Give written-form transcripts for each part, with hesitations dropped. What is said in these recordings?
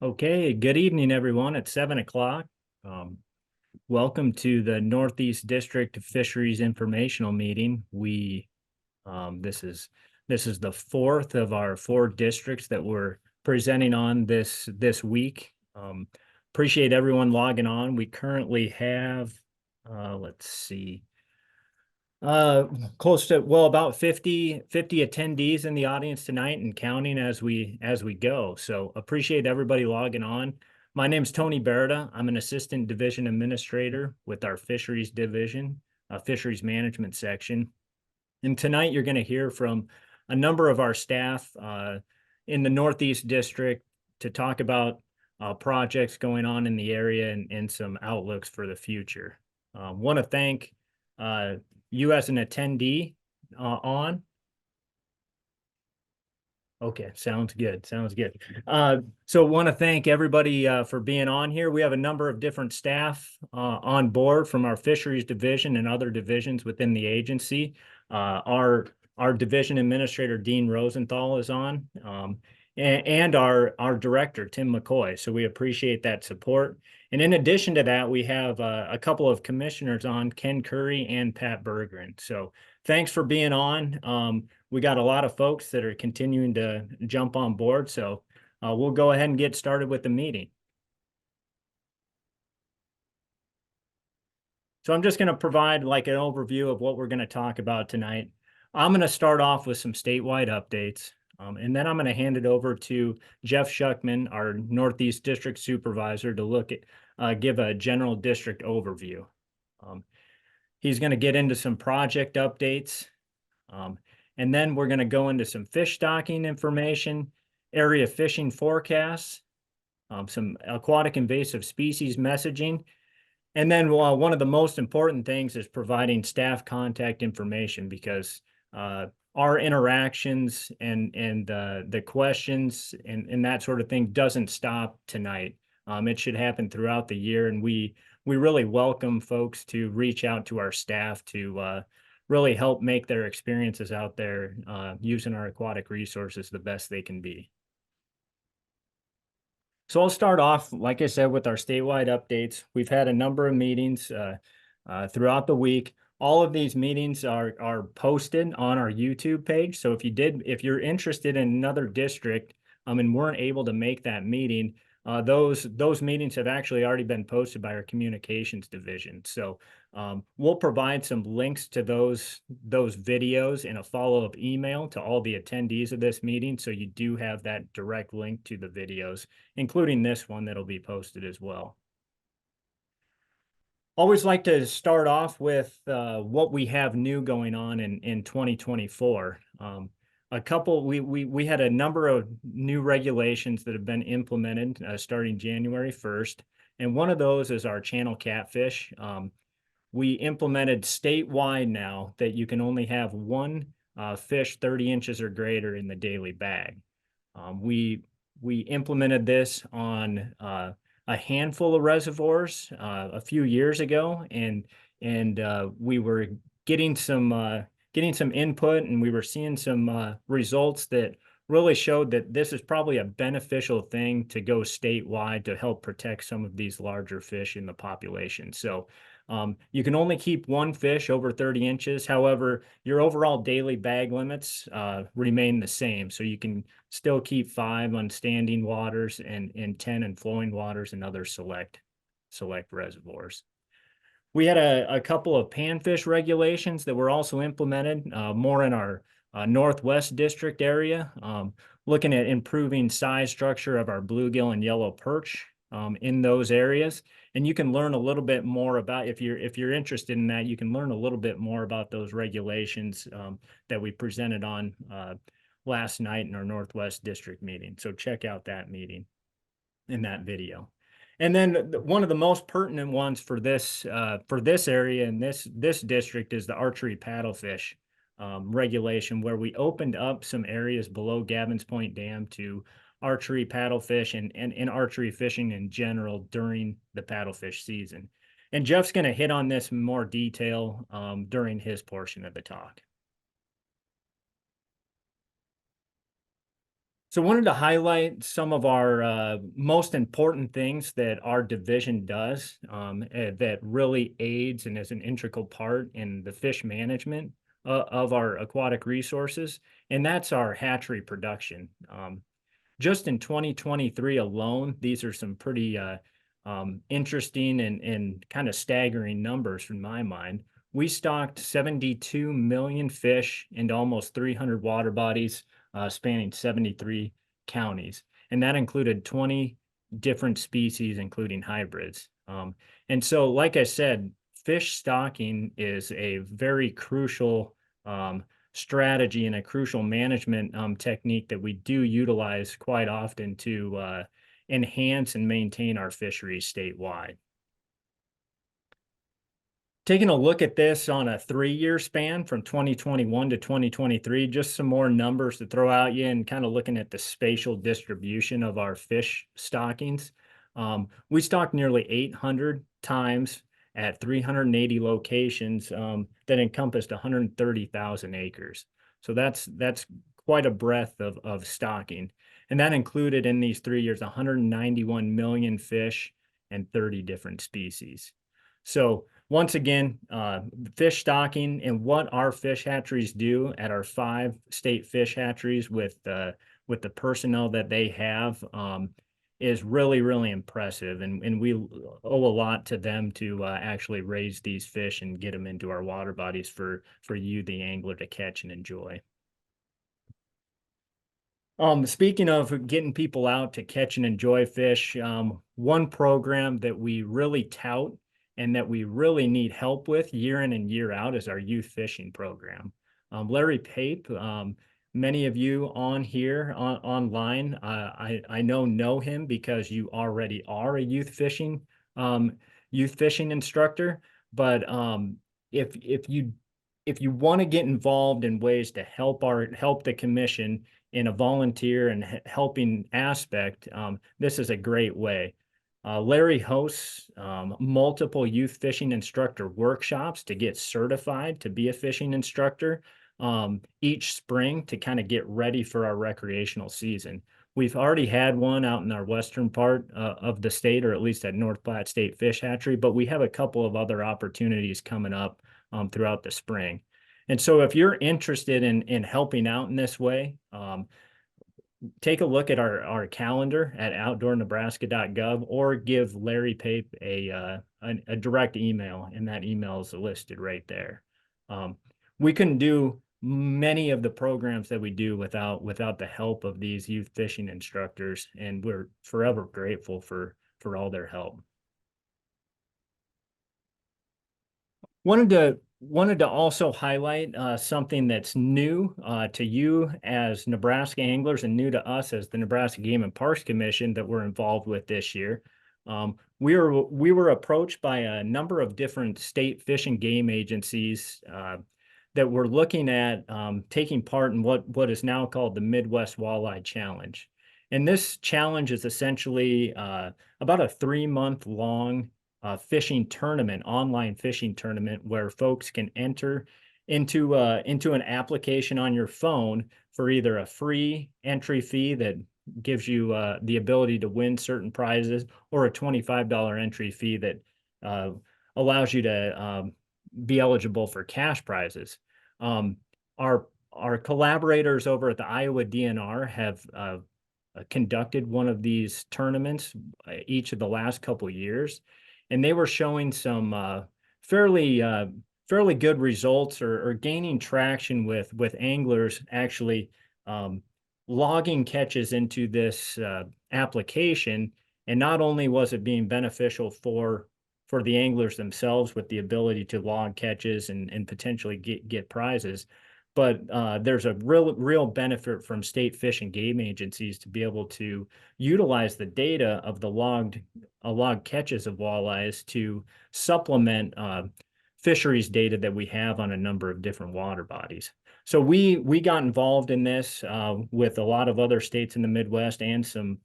Okay, good evening, everyone. It's 7 o'clock. Um, Welcome to the Northeast District Fisheries Informational Meeting. This is the fourth of our four districts that we're presenting on this week. Appreciate everyone logging on. We currently have, let's see, uh, close to, well, about 50 attendees in the audience tonight and counting as we go. So appreciate everybody logging on. My name is Tony Berta. I'm an assistant division administrator with our fisheries division, fisheries management section. And tonight you're going to hear from a number of our staff in the Northeast District to talk about projects going on in the area and some outlooks for the future. Want to thank you as an attendee on. Okay, sounds good. Sounds good. So want to thank everybody for being on here. We have a number of different staff on board from our fisheries division and other divisions within the agency. Our division administrator, Dean Rosenthal, is on, and our director, Tim McCoy. So we appreciate that support. And in addition to that, we have a couple of commissioners on, Ken Curry and Pat Bergeron. So thanks for being on. We got a lot of folks that are continuing to jump on board. So we'll go ahead and get started with the meeting. So I'm just going to provide like an overview of what we're going to talk about tonight. I'm going to start off with some statewide updates, and then I'm going to hand it over to Jeff Schuckman, our Northeast District Supervisor, to give a general district overview. He's going to get into some project updates, and then we're going to go into some fish stocking information, area fishing forecasts, some aquatic invasive species messaging. And then one of the most important things is providing staff contact information, because our interactions and the questions and that sort of thing doesn't stop tonight. It should happen throughout the year. And we really welcome folks to reach out to our staff to really help make their experiences out there using our aquatic resources the best they can be. So I'll start off, like I said, with our statewide updates. We've had a number of meetings throughout the week. All of these meetings are posted on our YouTube page. So if you're interested in another district and weren't able to make that meeting, those meetings have actually already been posted by our communications division. So we'll provide some links to those videos in a follow-up email to all the attendees of this meeting. So you do have that direct link to the videos, including this one that'll be posted as well. Always like to start off with what we have new going on in 2024. We had a number of new regulations that have been implemented starting January 1st. And one of those is our channel catfish. We implemented statewide now that you can only have one fish 30 inches or greater in the daily bag. We implemented this on a handful of reservoirs a few years ago, and we were getting some input, and we were seeing some results that really showed that this is probably a beneficial thing to go statewide to help protect some of these larger fish in the population. So you can only keep one fish over 30 inches. However, your overall daily bag limits remain the same. So you can still keep 5 on standing waters and 10 in flowing waters and other select reservoirs. We had a couple of panfish regulations that were also implemented more in our Northwest District area, looking at improving size structure of our bluegill and yellow perch in those areas. And you can learn a little bit more about, if you're interested in that, you can learn a little bit more about those regulations that we presented on last night in our Northwest District meeting. So check out that meeting in that video. And then one of the most pertinent ones for this area and this district is the archery paddlefish regulation, where we opened up some areas below Gavin's Point Dam to archery paddlefish and archery fishing in general during the paddlefish season. And Jeff's going to hit on this in more detail during his portion of the talk. So I wanted to highlight some of our most important things that our division does that really aids and is an integral part in the fish management of our aquatic resources, and that's our hatchery production. Just in 2023 alone, these are some pretty interesting and kind of staggering numbers from my mind. We stocked 72 million fish into almost 300 water bodies spanning 73 counties. And that included 20 different species, including hybrids. And so, like I said, fish stocking is a very crucial strategy and a crucial management technique that we do utilize quite often to enhance and maintain our fisheries statewide. Taking a look at this on a 3-year span from 2021 to 2023, just some more numbers to throw at you and kind of looking at the spatial distribution of our fish stockings. We stocked nearly 800 times at 380 locations that encompassed 130,000 acres. So that's quite a breadth of stocking. And that included in these 3 years 191 million fish and 30 different species. So once again, fish stocking and what our fish hatcheries do at our 5 state fish hatcheries with the personnel that they have is really, really impressive. And we owe a lot to them to actually raise these fish and get them into our water bodies for you, the angler, to catch and enjoy. Speaking of getting people out to catch and enjoy fish, one program that we really tout and that we really need help with year in and year out is our youth fishing program. Larry Pape, many of you on here online, I know him because you already are a youth fishing instructor. But if you want to get involved in ways to help the commission in a volunteer and helping aspect, this is a great way. Larry hosts multiple youth fishing instructor workshops to get certified to be a fishing instructor each spring to kind of get ready for our recreational season. We've already had one out in our western part of the state, or at least at North Platte State Fish Hatchery, but we have a couple of other opportunities coming up throughout the spring. And so if you're interested in helping out in this way, take a look at our calendar at outdoornebraska.gov or give Larry Pape a direct email, and that email is listed right there. We couldn't do many of the programs that we do without the help of these youth fishing instructors, and we're forever grateful for all their help. Wanted to also highlight something that's new to you as Nebraska anglers and new to us as the Nebraska Game and Parks Commission that we're involved with this year. We were approached by a number of different state fish and game agencies that were looking at taking part in what is now called the Midwest Walleye Challenge. And this challenge is essentially about a 3-month long fishing tournament, online fishing tournament, where folks can enter into an application on your phone for either a free entry fee that gives you the ability to win certain prizes, or a $25 entry fee that allows you to be eligible for cash prizes. Our collaborators over at the Iowa DNR have conducted one of these tournaments each of the last couple of years, and they were showing some fairly good results or gaining traction with anglers actually logging catches into this application. And not only was it being beneficial for the anglers themselves with the ability to log catches and potentially get prizes, but there's a real benefit from state fish and game agencies to be able to utilize the data of the logged catches of walleyes to supplement fisheries data that we have on a number of different water bodies. So we got involved in this with a lot of other states in the Midwest and some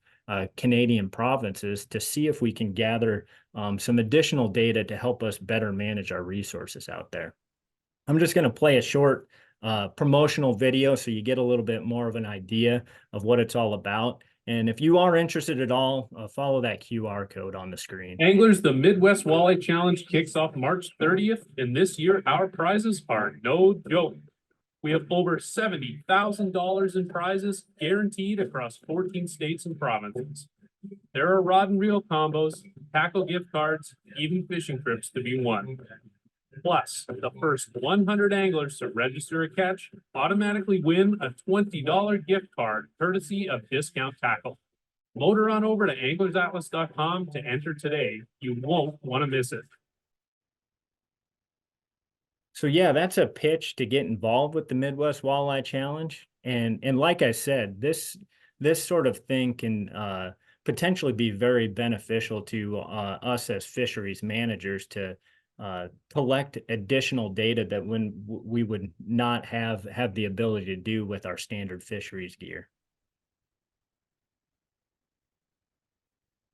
Canadian provinces to see if we can gather some additional data to help us better manage our resources out there. I'm just going to play a short promotional video so you get a little bit more of an idea of what it's all about. And if you are interested at all, follow that QR code on the screen. Anglers, the Midwest Walleye Challenge kicks off March 30th, and this year our prizes are no joke. We have over $70,000 in prizes guaranteed across 14 states and provinces. There are rod and reel combos, tackle gift cards, even fishing trips to be won. Plus, the first 100 anglers to register a catch automatically win a $20 gift card courtesy of Discount Tackle. Motor on over to anglersatlas.com to enter today. You won't want to miss it. So yeah, that's a pitch to get involved with the Midwest Walleye Challenge. And like I said, this sort of thing can potentially be very beneficial to us as fisheries managers to collect additional data that we would not have the ability to do with our standard fisheries gear.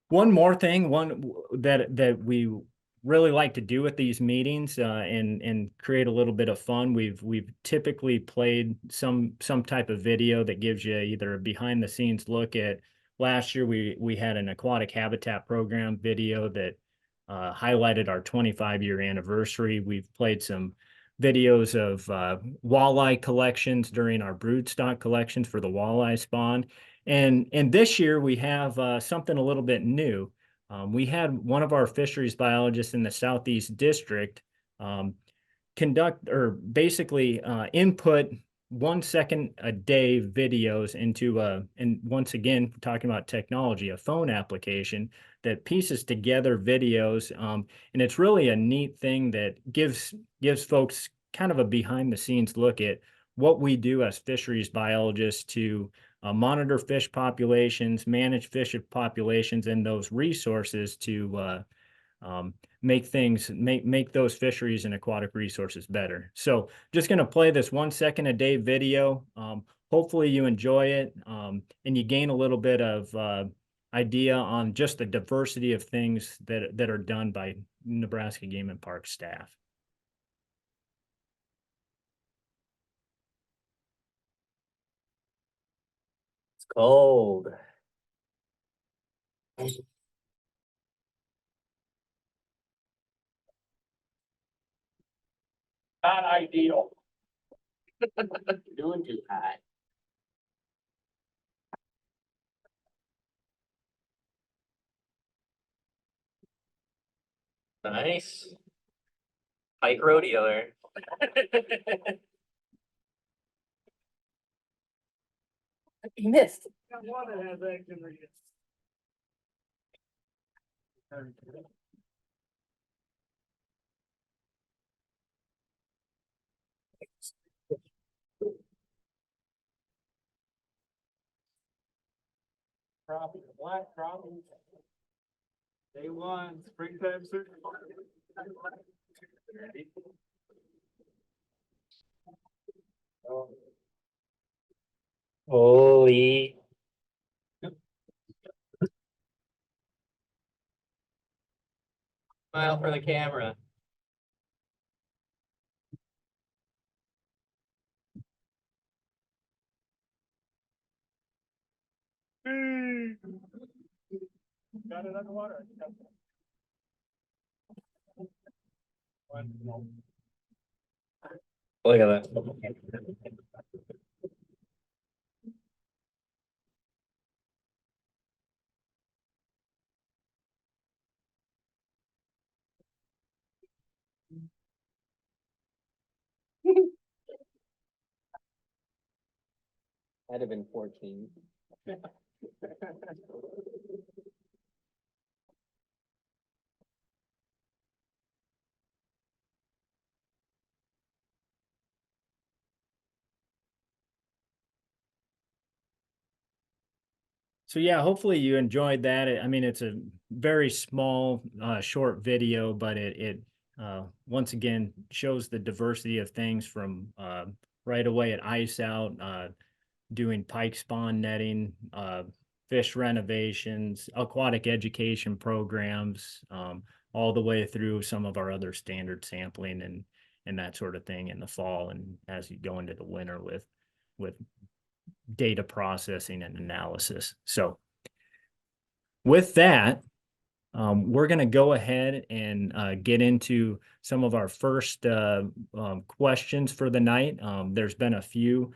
One more thing, that we really like to do with these meetings and create a little bit of fun. We've typically played some type of video that gives you either a behind the scenes look at last year. We had an aquatic habitat program video that highlighted our 25-year anniversary. We've played some videos of walleye collections during our broodstock collections for the walleye spawn. And this year we have something a little bit new. We had one of our fisheries biologists in the Southeast District conduct or basically input 1 second a day videos into and once again, talking about technology, a phone application that pieces together videos. And it's really a neat thing that gives folks kind of a behind the scenes look at what we do as fisheries biologists to monitor fish populations, manage fish populations, and those resources to make those fisheries and aquatic resources better. So just going to play this 1 second a day video. Hopefully you enjoy it and you gain a little bit of idea on just the diversity of things that are done by Nebraska Game and Parks staff. It's cold. Not ideal. Doing too hot. Nice. Pike rodeo there. You missed. Crappie, black crappie. Day one, springtime search. Ready? Holy. Smile for the camera. Got it underwater. Look at that. That'd have been 14. So yeah, hopefully you enjoyed that. I mean, it's a very small, short video, but it once again shows the diversity of things from right away at ice out, doing pike spawn netting, fish renovations, aquatic education programs, all the way through some of our other standard sampling and that sort of thing in the fall and as you go into the winter with data processing and analysis. So with that, we're going to go ahead and get into some of our first questions for the night. There's been a few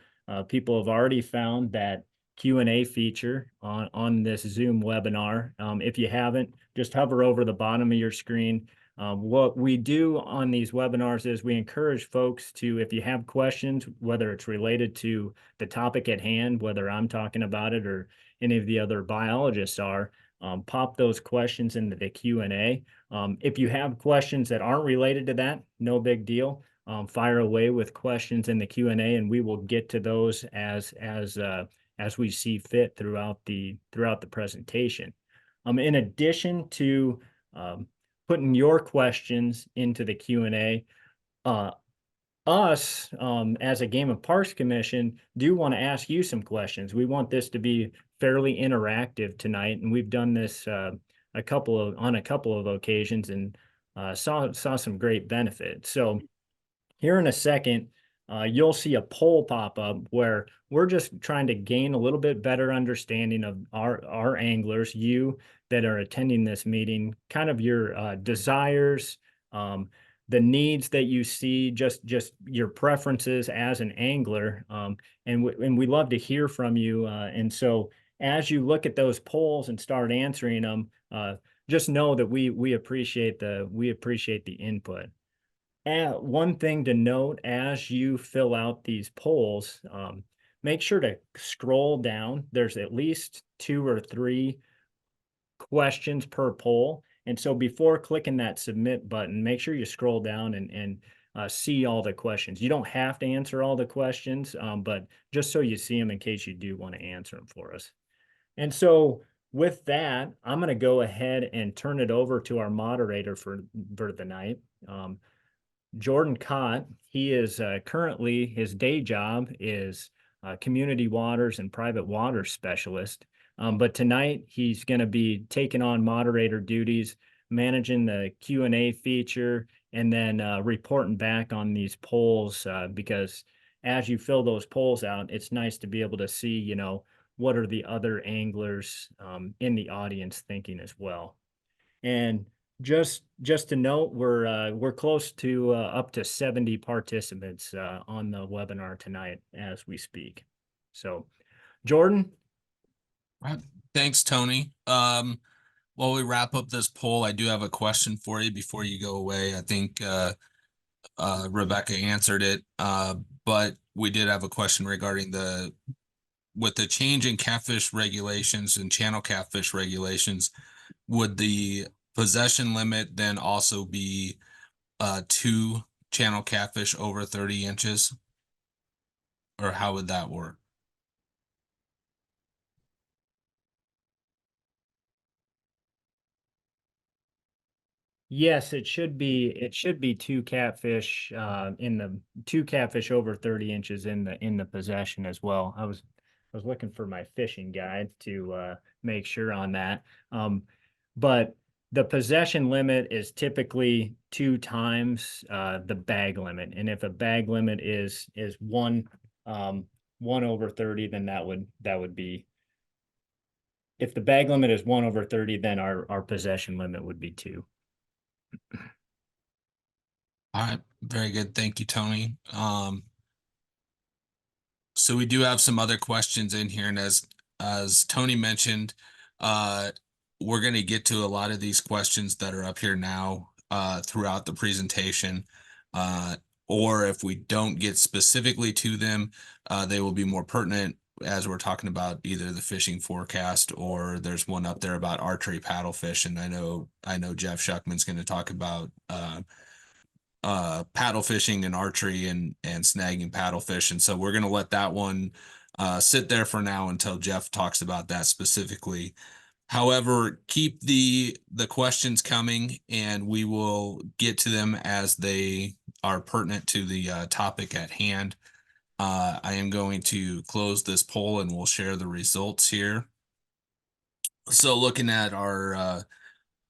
people have already found that Q&A feature on this Zoom webinar. If you haven't, just hover over the bottom of your screen. What we do on these webinars is we encourage folks to, if you have questions, whether it's related to the topic at hand, whether I'm talking about it or any of the other biologists are, pop those questions into the Q&A. If you have questions that aren't related to that, no big deal. Fire away with questions in the Q&A, and we will get to those as we see fit throughout the presentation. In addition to putting your questions into the Q&A, us as a Game and Parks Commission do want to ask you some questions. We want this to be fairly interactive tonight, and we've done this on a couple of occasions and saw some great benefit. So here in a second, you'll see a poll pop up where we're just trying to gain a little bit better understanding of our anglers, you that are attending this meeting, kind of your desires, the needs that you see, just your preferences as an angler, and we love to hear from you. And so as you look at those polls and start answering them, just know that we appreciate the input. And one thing to note as you fill out these polls, make sure to scroll down. There's at least 2 or 3 questions per poll. And so before clicking that submit button, make sure you scroll down and see all the questions. You don't have to answer all the questions, but just so you see them in case you do want to answer them for us. And so with that, I'm going to go ahead and turn it over to our moderator for the night. Jordan Cott, he is currently, his day job is community waters and private water specialist. But tonight he's going to be taking on moderator duties, managing the Q&A feature, and then reporting back on these polls because as you fill those polls out, it's nice to be able to see, you know, what are the other anglers in the audience thinking as well. And just to note, we're close to up to 70 participants on the webinar tonight as we speak. So, Jordan. Right. Thanks, Tony. While we wrap up this poll, I do have a question for you before you go away. I think Rebecca answered it, but we did have a question regarding with the change in catfish regulations and channel catfish regulations, would the possession limit then also be 2 channel catfish over 30 inches? Or how would that work? Yes, it should be 2 catfish in the 2 catfish over 30 inches in the possession as well. I was looking for my fishing guide to make sure on that. But the possession limit is typically 2 times the bag limit. And if a bag limit is 1 over 30, then that would be, if the bag limit is 1 over 30, then our possession limit would be 2. All right, very good. Thank you, Tony. So we do have some other questions in here, and as Tony mentioned, we're going to get to a lot of these questions that are up here now throughout the presentation. Or if we don't get specifically to them, they will be more pertinent as we're talking about either the fishing forecast, or there's one up there about archery paddlefish. And I know Jeff Shuckman's going to talk about paddle fishing and archery and snagging paddlefish. And so we're going to let that one sit there for now until Jeff talks about that specifically. However, keep the questions coming, and we will get to them as they are pertinent to the topic at hand. I am going to close this poll and we'll share the results here. So looking at our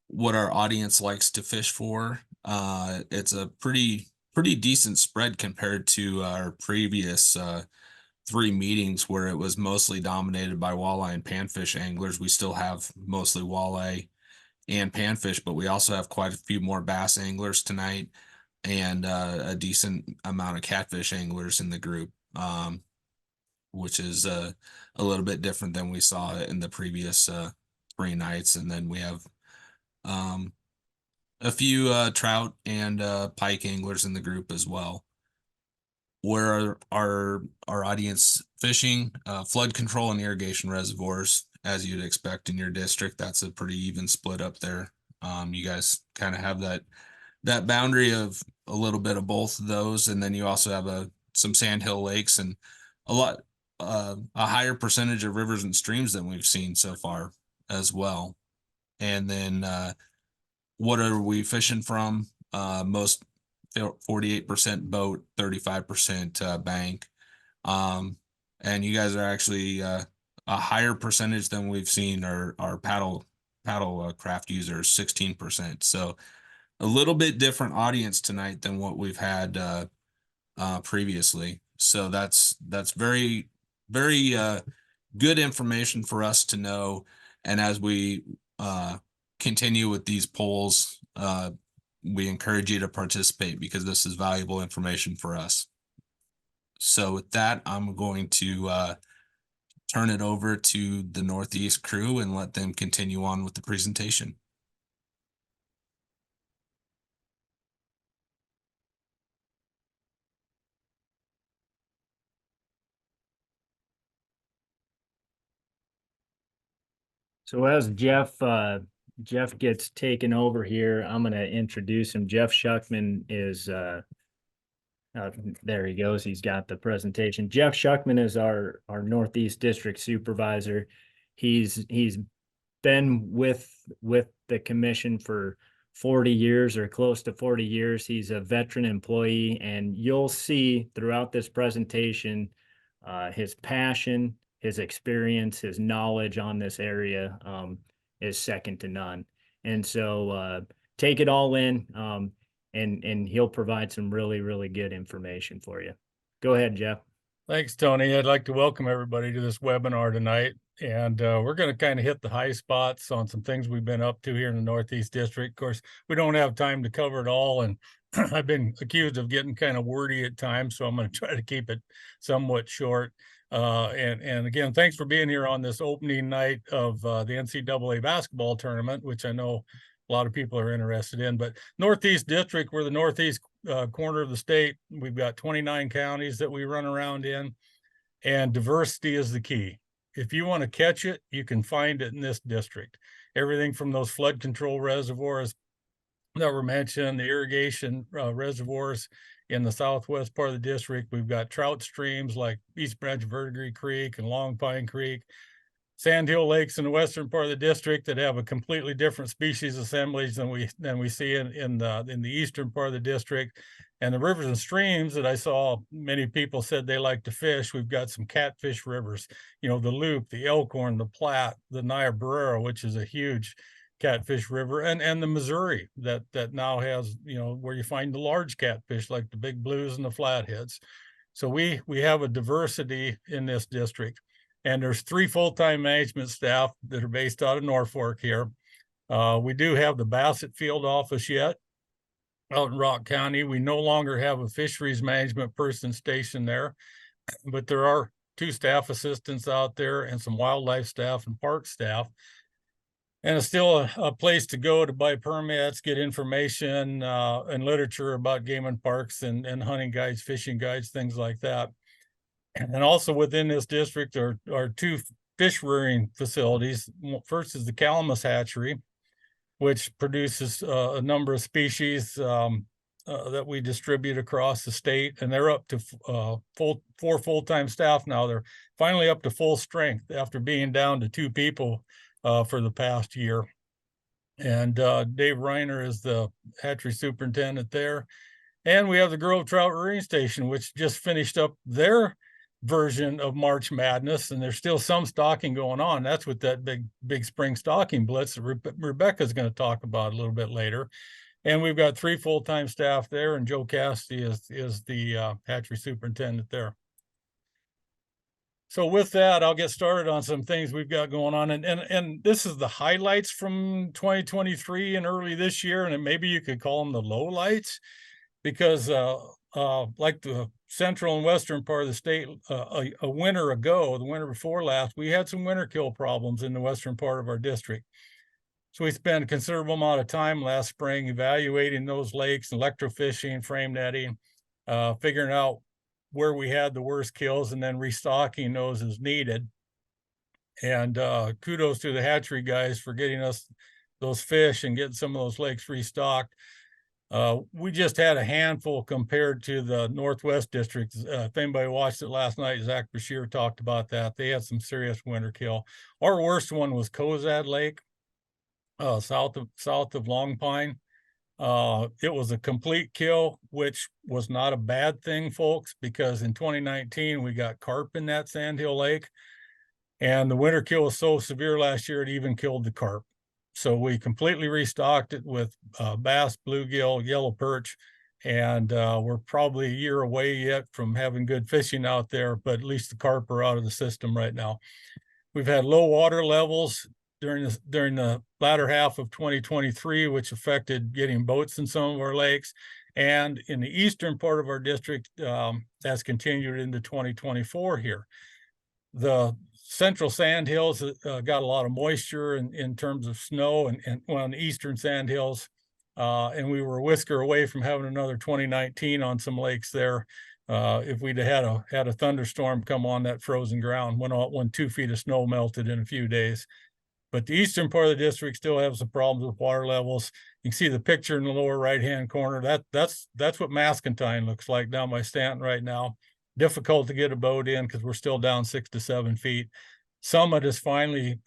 what our audience likes to fish for, it's a pretty pretty decent spread compared to our previous 3 meetings where it was mostly dominated by walleye and panfish anglers. We still have mostly walleye and panfish, but we also have quite a few more bass anglers tonight and a decent amount of catfish anglers in the group, which is a little bit different than we saw in the previous 3 nights. And then we have a few trout and pike anglers in the group as well. Where our audience fishing, flood control and irrigation reservoirs, as you'd expect in your district. That's a pretty even split up there. You guys kind of have that boundary of a little bit of both of those, and then you also have some sandhill lakes and a higher percentage of rivers and streams than we've seen so far as well. And then what are we fishing from? Most 48% boat, 35% bank. And you guys are actually a higher percentage than we've seen our paddle craft users, 16%. So a little bit different audience tonight than what we've had previously. So that's very, very good information for us to know. And as we continue with these polls, we encourage you to participate because this is valuable information for us. So with that, I'm going to turn it over to the Northeast crew and let them continue on with the presentation. So as Jeff gets taken over here, I'm going to introduce him. Jeff Shuckman is, there he goes. He's got the presentation. Jeff Shuckman is our Northeast District Supervisor. He's been with the commission for 40 years or close to 40 years. He's a veteran employee, and you'll see throughout this presentation his passion, his experience, his knowledge on this area is second to none. And so take it all in, and he'll provide some really, really good information for you. Go ahead, Jeff. Thanks, Tony. I'd like to welcome everybody to this webinar tonight. And we're going to kind of hit the high spots on some things we've been up to here in the Northeast District. Of course, we don't have time to cover it all. And I've been accused of getting kind of wordy at times, so I'm going to try to keep it somewhat short. And again, thanks for being here on this opening night of the NCAA basketball tournament, which I know a lot of people are interested in. But Northeast District, we're the northeast corner of the state. We've got 29 counties that we run around in, and diversity is the key. If you want to catch it, you can find it in this district. Everything from those flood control reservoirs that were mentioned, the irrigation reservoirs in the southwest part of the district. We've got trout streams like East Branch Verdigris Creek and Long Pine Creek, sandhill lakes in the western part of the district that have a completely different species assemblage than we see in the eastern part of the district. And the rivers and streams that I saw many people said they like to fish. We've got some catfish rivers, the Loop, the Elkhorn, the Platte, the Niobrara, which is a huge catfish river, and the Missouri that now has, where you find the large catfish like the big blues and the flatheads. So we have a diversity in this district. And there's 3 full-time management staff that are based out of Norfolk here. We do have the Bassett field office yet out in Rock County. We no longer have a fisheries management person stationed there, but there are 2 staff assistants out there and some wildlife staff and park staff. And it's still a place to go to buy permits, get information and literature about game and parks and hunting guides, fishing guides, things like that. And also within this district are 2 fish rearing facilities. First is the Calamus Hatchery, which produces a number of species that we distribute across the state. And they're up to 4 full-time staff now. They're finally up to full strength after being down to 2 people for the past year. And Dave Reiner is the hatchery superintendent there. And we have the Grove Trout Rearing Station, which just finished up their version of March Madness, and there's still some stocking going on. That's with that big spring stocking blitz that Rebecca's going to talk about a little bit later. And we've got 3 full-time staff there, and Joe Cassidy is the hatchery superintendent there. So with that, I'll get started on some things we've got going on. And this is the highlights from 2023 and early this year, and maybe you could call them the lowlights, because like the central and western part of the state, a winter ago, the winter before last, we had some winter kill problems in the western part of our district. So we spent a considerable amount of time last spring evaluating those lakes, electrofishing, frame netting, figuring out where we had the worst kills, and then restocking those as needed. And kudos to the hatchery guys for getting us those fish and getting some of those lakes restocked. We just had a handful compared to the Northwest district. If anybody watched it last night, Zach Bashir talked about that. They had some serious winter kill. Our worst one was Cozad Lake, south of Long Pine. It was a complete kill, which was not a bad thing, folks, because in 2019, we got carp in that Sandhill Lake, and the winter kill was so severe last year, it even killed the carp. So we completely restocked it with bass, bluegill, yellow perch, and we're probably a year away yet from having good fishing out there, but at least the carp are out of the system right now. We've had low water levels during the latter half of 2023, which affected getting boats in some of our lakes. And in the eastern part of our district, that's continued into 2024 here. The central sandhills got a lot of moisture in terms of snow, and on the eastern sandhills, and we were a whisker away from having another 2019 on some lakes there. If we'd had a thunderstorm come on that frozen ground when 2 feet of snow melted in a few days. But the eastern part of the district still has some problems with water levels. You can see the picture in the lower right-hand corner. That's what Mascentine looks like down by Stanton right now. Difficult to get a boat in because we're still down 6 to 7 feet. Summit is finally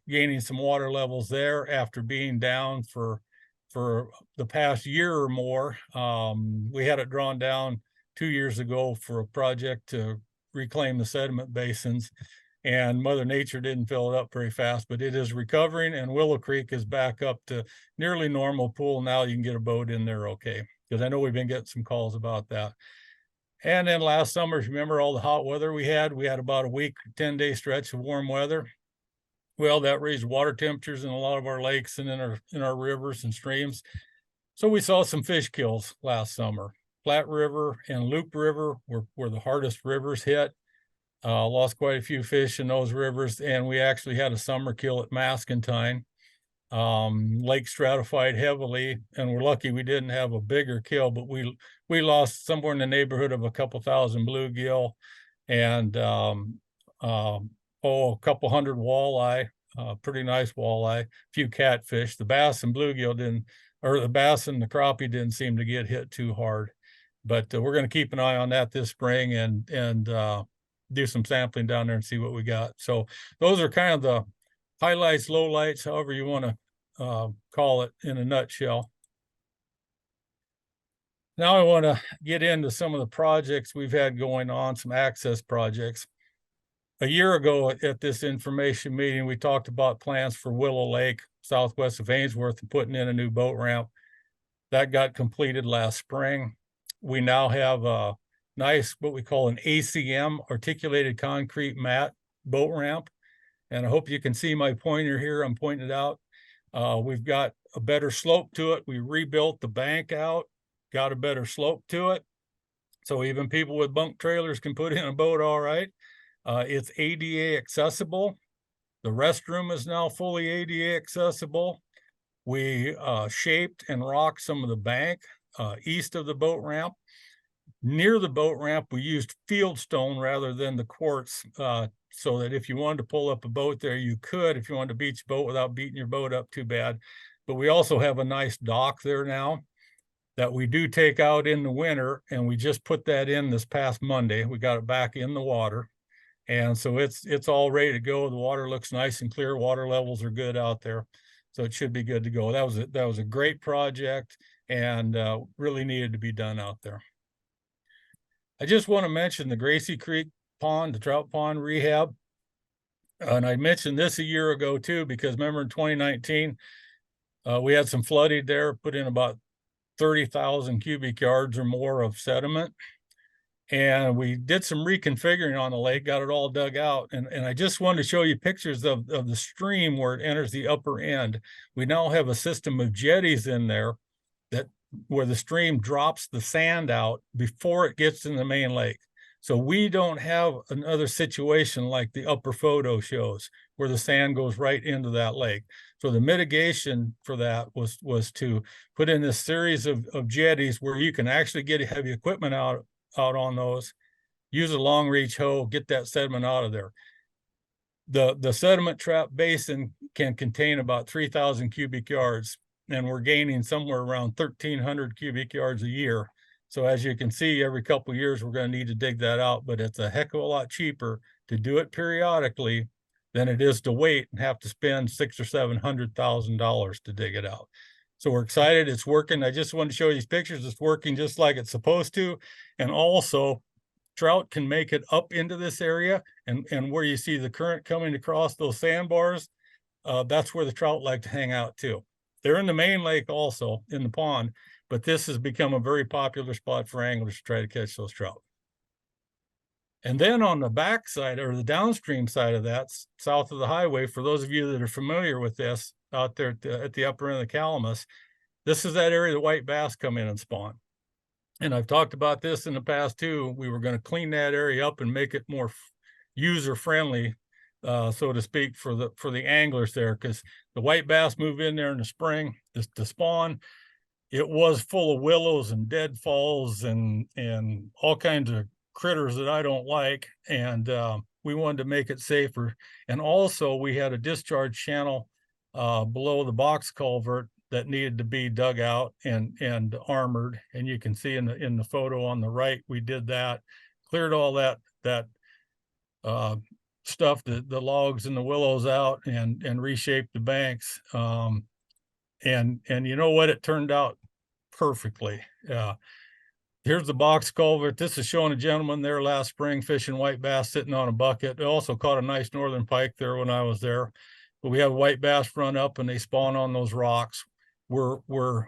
gaining some water levels there after being down for the past year or more. We had it drawn down 2 years ago for a project to reclaim the sediment basins, and Mother Nature didn't fill it up very fast, but it is recovering, and Willow Creek is back up to nearly normal pool. Now you can get a boat in there okay, because I know we've been getting some calls about that. And then last summer, remember all the hot weather we had? We had about a week, 10-day stretch of warm weather. Well, that raised water temperatures in a lot of our lakes and in our rivers and streams. So we saw some fish kills last summer. Platte River and Loop River were the hardest rivers hit. Lost quite a few fish in those rivers, and we actually had a summer kill at Mascentine. Lake stratified heavily, and we're lucky we didn't have a bigger kill, but we lost somewhere in the neighborhood of a couple thousand bluegill and a couple hundred walleye, pretty nice walleye, a few catfish. The bass and bluegill the bass and the crappie didn't seem to get hit too hard, but we're going to keep an eye on that this spring and do some sampling down there and see what we got. So those are kind of the highlights, lowlights, however you want to call it in a nutshell. Now I want to get into some of the projects we've had going on, some access projects. A year ago at this information meeting, we talked about plans for Willow Lake, southwest of Ainsworth, and putting in a new boat ramp. That got completed last spring. We now have a nice, what we call an ACM, articulated concrete mat boat ramp. And I hope you can see my pointer here. I'm pointing it out. We've got a better slope to it. We rebuilt the bank out, got a better slope to it. So even people with bunk trailers can put in a boat all right. It's ADA accessible. The restroom is now fully ADA accessible. We shaped and rocked some of the bank east of the boat ramp. Near the boat ramp, we used field stone rather than the quartz, so that if you wanted to pull up a boat there, you could, if you wanted to beach boat without beating your boat up too bad. But we also have a nice dock there now that we do take out in the winter, and we just put that in this past Monday. We got it back in the water, and so it's all ready to go. The water looks nice and clear. Water levels are good out there, so it should be good to go. That was a great project, and really needed to be done out there. I just want to mention the Gracie Creek pond, the trout pond rehab. And I mentioned this a year ago too, because remember in 2019, we had some flooding there, put in about 30,000 cubic yards or more of sediment. And we did some reconfiguring on the lake, got it all dug out. And I just wanted to show you pictures of the stream where it enters the upper end. We now have a system of jetties in there that where the stream drops the sand out before it gets in the main lake. So we don't have another situation like the upper photo shows where the sand goes right into that lake. So the mitigation for that was to put in this series of jetties where you can actually get heavy equipment out on those, use a long reach hoe, get that sediment out of there. The sediment trap basin can contain about 3,000 cubic yards, and we're gaining somewhere around 1,300 cubic yards a year. So as you can see, every couple of years, we're going to need to dig that out, but it's a heck of a lot cheaper to do it periodically than it is to wait and have to spend $600,000 or $700,000 to dig it out. So we're excited. It's working. I just wanted to show you these pictures. It's working just like it's supposed to. And also, trout can make it up into this area. And where you see the current coming across those sandbars, that's where the trout like to hang out too. They're in the main lake also, in the pond, but this has become a very popular spot for anglers to try to catch those trout. And then on the back side, or the downstream side of that, south of the highway, for those of you that are familiar with this, out there at the upper end of the Calamus, this is that area the white bass come in and spawn. And I've talked about this in the past too. We were going to clean that area up and make it more user friendly, so to speak, for the anglers there, because the white bass move in there in the spring to spawn. It was full of willows and deadfalls and all kinds of critters that I don't like, and we wanted to make it safer. And also we had a discharge channel below the box culvert that needed to be dug out and armored. And you can see in the photo on the right, we did that, cleared all that stuff, the logs and the willows out, and reshaped the banks. And you know what? It turned out perfectly. Here's the box culvert. This is showing a gentleman there last spring fishing white bass sitting on a bucket. They also caught a nice northern pike there when I was there. But we have white bass run up and they spawn on those rocks. We're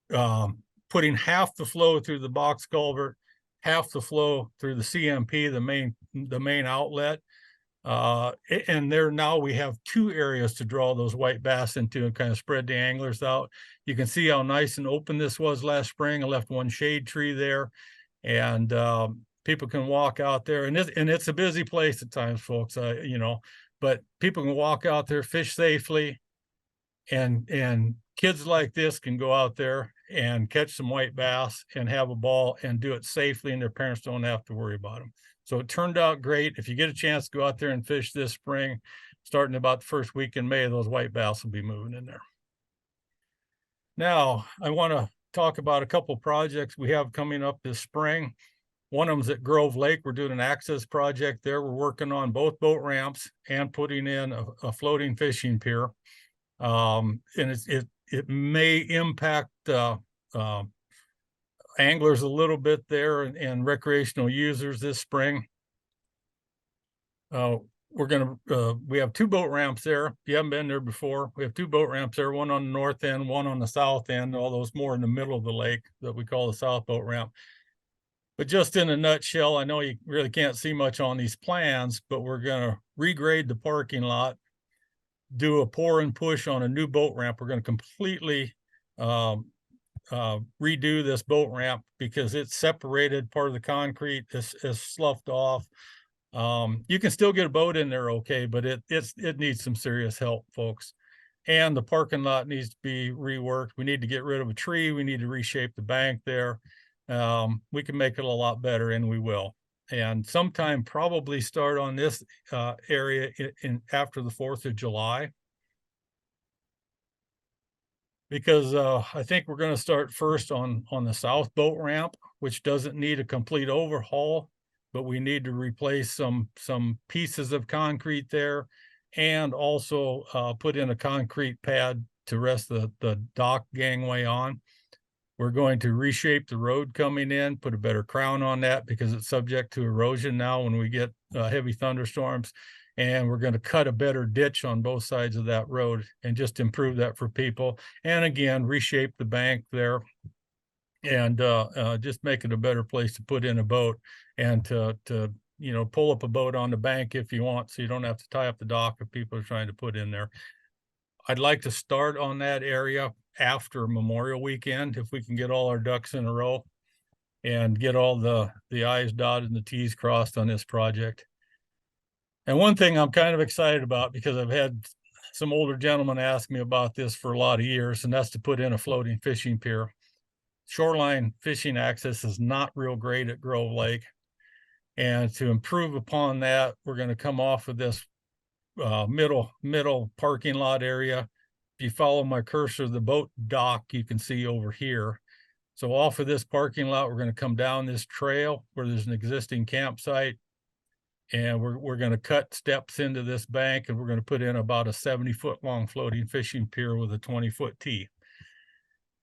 putting half the flow through the box culvert, half the flow through the CMP, the main outlet. And there now we have two areas to draw those white bass into and kind of spread the anglers out. You can see how nice and open this was last spring. I left one shade tree there, and people can walk out there. And it's a busy place at times, folks. But people can walk out there, fish safely, and kids like this can go out there and catch some white bass and have a ball and do it safely, and their parents don't have to worry about them. So it turned out great. If you get a chance to go out there and fish this spring, starting about the first week in May, those white bass will be moving in there. Now, I want to talk about a couple projects we have coming up this spring. One of them is at Grove Lake. We're doing an access project there. We're working on both boat ramps and putting in a floating fishing pier. And it may impact anglers a little bit there and recreational users this spring. We have two boat ramps there. If you haven't been there before, we have two boat ramps there, one on the north end, one on the south end, all those more in the middle of the lake that we call the south boat ramp. But just in a nutshell, I know you really can't see much on these plans, but we're going to regrade the parking lot, do a pour and push on a new boat ramp. We're going to completely redo this boat ramp because it's separated. Part of the concrete is sloughed off. You can still get a boat in there okay, but it needs some serious help, folks. And the parking lot needs to be reworked. We need to get rid of a tree. We need to reshape the bank there. We can make it a lot better, and we will. And sometime probably start on this area after the 4th of July. Because I think we're going to start first on the south boat ramp, which doesn't need a complete overhaul, but we need to replace some pieces of concrete there, and also put in a concrete pad to rest the dock gangway on. We're going to reshape the road coming in, put a better crown on that because it's subject to erosion now when we get heavy thunderstorms. And we're going to cut a better ditch on both sides of that road and just improve that for people. And again, reshape the bank there. and just make it a better place to put in a boat and to pull up a boat on the bank if you want, so you don't have to tie up the dock if people are trying to put in there. I'd like to start on that area after Memorial Weekend, if we can get all our ducks in a row and get all the I's dotted and the T's crossed on this project. And one thing I'm kind of excited about, because I've had some older gentlemen ask me about this for a lot of years, and that's to put in a floating fishing pier. Shoreline fishing access is not real great at Grove Lake. And to improve upon that, we're going to come off of this middle parking lot area. If you follow my cursor, the boat dock you can see over here. So off of this parking lot, we're going to come down this trail where there's an existing campsite, and we're going to cut steps into this bank, and we're going to put in about a 70-foot long floating fishing pier with a 20-foot tee.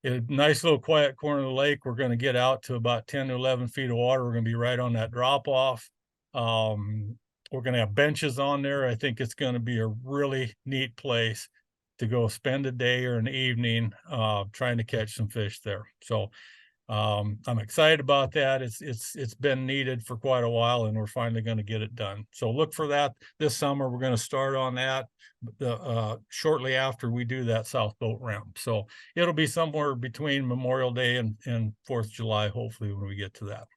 A nice little quiet corner of the lake. We're going to get out to about 10 to 11 feet of water. We're going to be right on that drop off. We're going to have benches on there. I think it's going to be a really neat place to go spend a day or an evening trying to catch some fish there. So I'm excited about that. It's been needed for quite a while, and we're finally going to get it done. So look for that this summer. We're going to start on that shortly after we do that south boat ramp. So it'll be somewhere between Memorial Day and 4th of July, hopefully, when we get to that.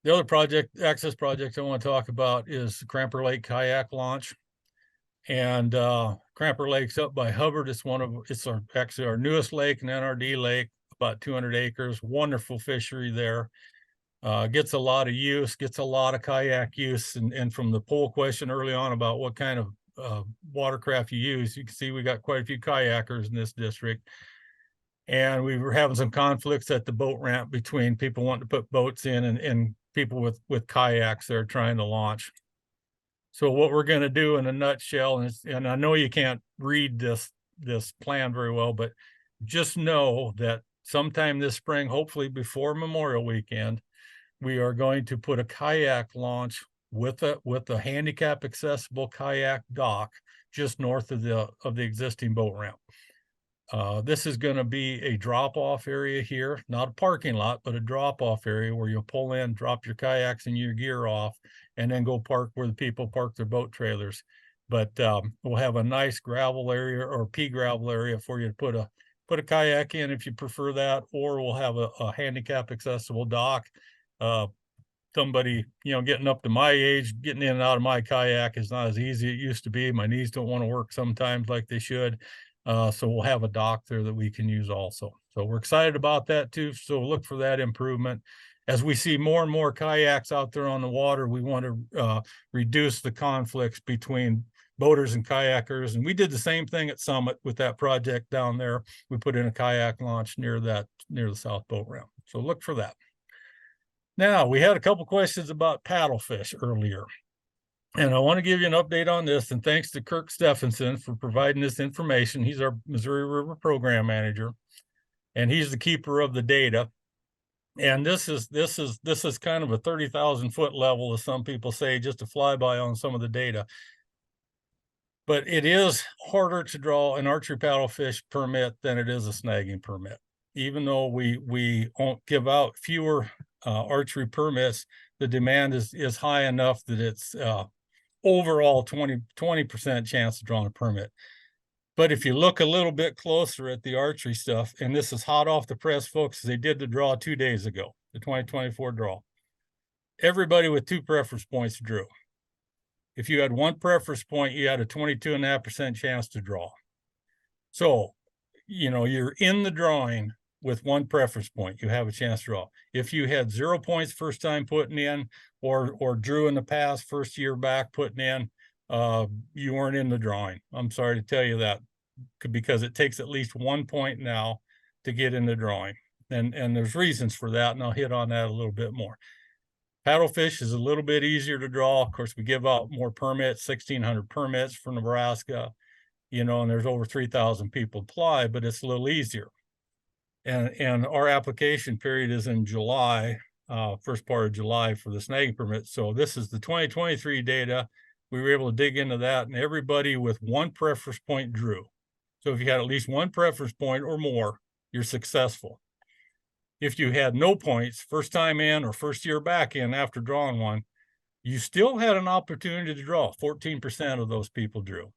The other access project I want to talk about is the Cramper Lake kayak launch. And Cramper Lake's up by Hubbard. It's actually our newest lake, an NRD lake, about 200 acres, wonderful fishery there. Gets a lot of use, gets a lot of kayak use. And from the poll question early on about what kind of watercraft you use, you can see we got quite a few kayakers in this district. And we were having some conflicts at the boat ramp between people wanting to put boats in and people with kayaks that are trying to launch. So what we're going to do in a nutshell, and I know you can't read this plan very well, but just know that sometime this spring, hopefully before Memorial Weekend, we are going to put a kayak launch with a handicap accessible kayak dock just north of the existing boat ramp. This is going to be a drop-off area here, not a parking lot, but a drop-off area where you'll pull in, drop your kayaks and your gear off, and then go park where the people park their boat trailers. But we'll have a nice gravel area or pea gravel area for you to put a kayak in if you prefer that, or we'll have a handicap accessible dock. Somebody, getting up to my age, getting in and out of my kayak is not as easy as it used to be. My knees don't want to work sometimes like they should. So we'll have a dock there that we can use also. So we're excited about that too. So look for that improvement. As we see more and more kayaks out there on the water, we want to reduce the conflicts between boaters and kayakers. And we did the same thing at Summit with that project down there. We put in a kayak launch near the south boat ramp. So look for that. Now, we had a couple questions about paddlefish earlier. And I want to give you an update on this, and thanks to Kirk Stephenson for providing this information. He's our Missouri River Program Manager, and he's the keeper of the data. And this is kind of a 30,000-foot level, as some people say, just a flyby on some of the data. But it is harder to draw an archery paddlefish permit than it is a snagging permit. Even though we won't give out fewer archery permits, the demand is high enough that it's overall 20% chance of drawing a permit. But if you look a little bit closer at the archery stuff, and this is hot off the press, folks, they did the draw 2 days ago, the 2024 draw. Everybody with 2 preference points drew. If you had 1 preference point, you had a 22.5% chance to draw. So, you're in the drawing with 1 preference point, you have a chance to draw. If you had 0 points first time putting in, or drew in the past first year back putting in, you weren't in the drawing. I'm sorry to tell you that, because it takes at least 1 point now to get in the drawing. And there's reasons for that, and I'll hit on that a little bit more. Paddlefish is a little bit easier to draw. Of course, we give out more permits, 1,600 permits for Nebraska, and there's over 3,000 people apply, but it's a little easier. And our application period is in July, first part of July for the snagging permit. So this is the 2023 data. We were able to dig into that, and everybody with 1 preference point drew. So if you had at least 1 preference point or more, you're successful. if you had no points, first time in or first year back in after drawing one, you still had an opportunity to draw. 14% of those people drew.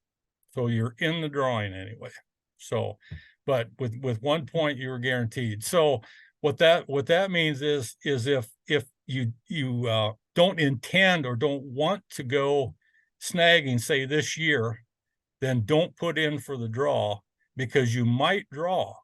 So you're in the drawing anyway. So, but with 1 point, you were guaranteed. So what that means is if you don't intend or don't want to go snagging, say this year, then don't put in for the draw, because you might draw,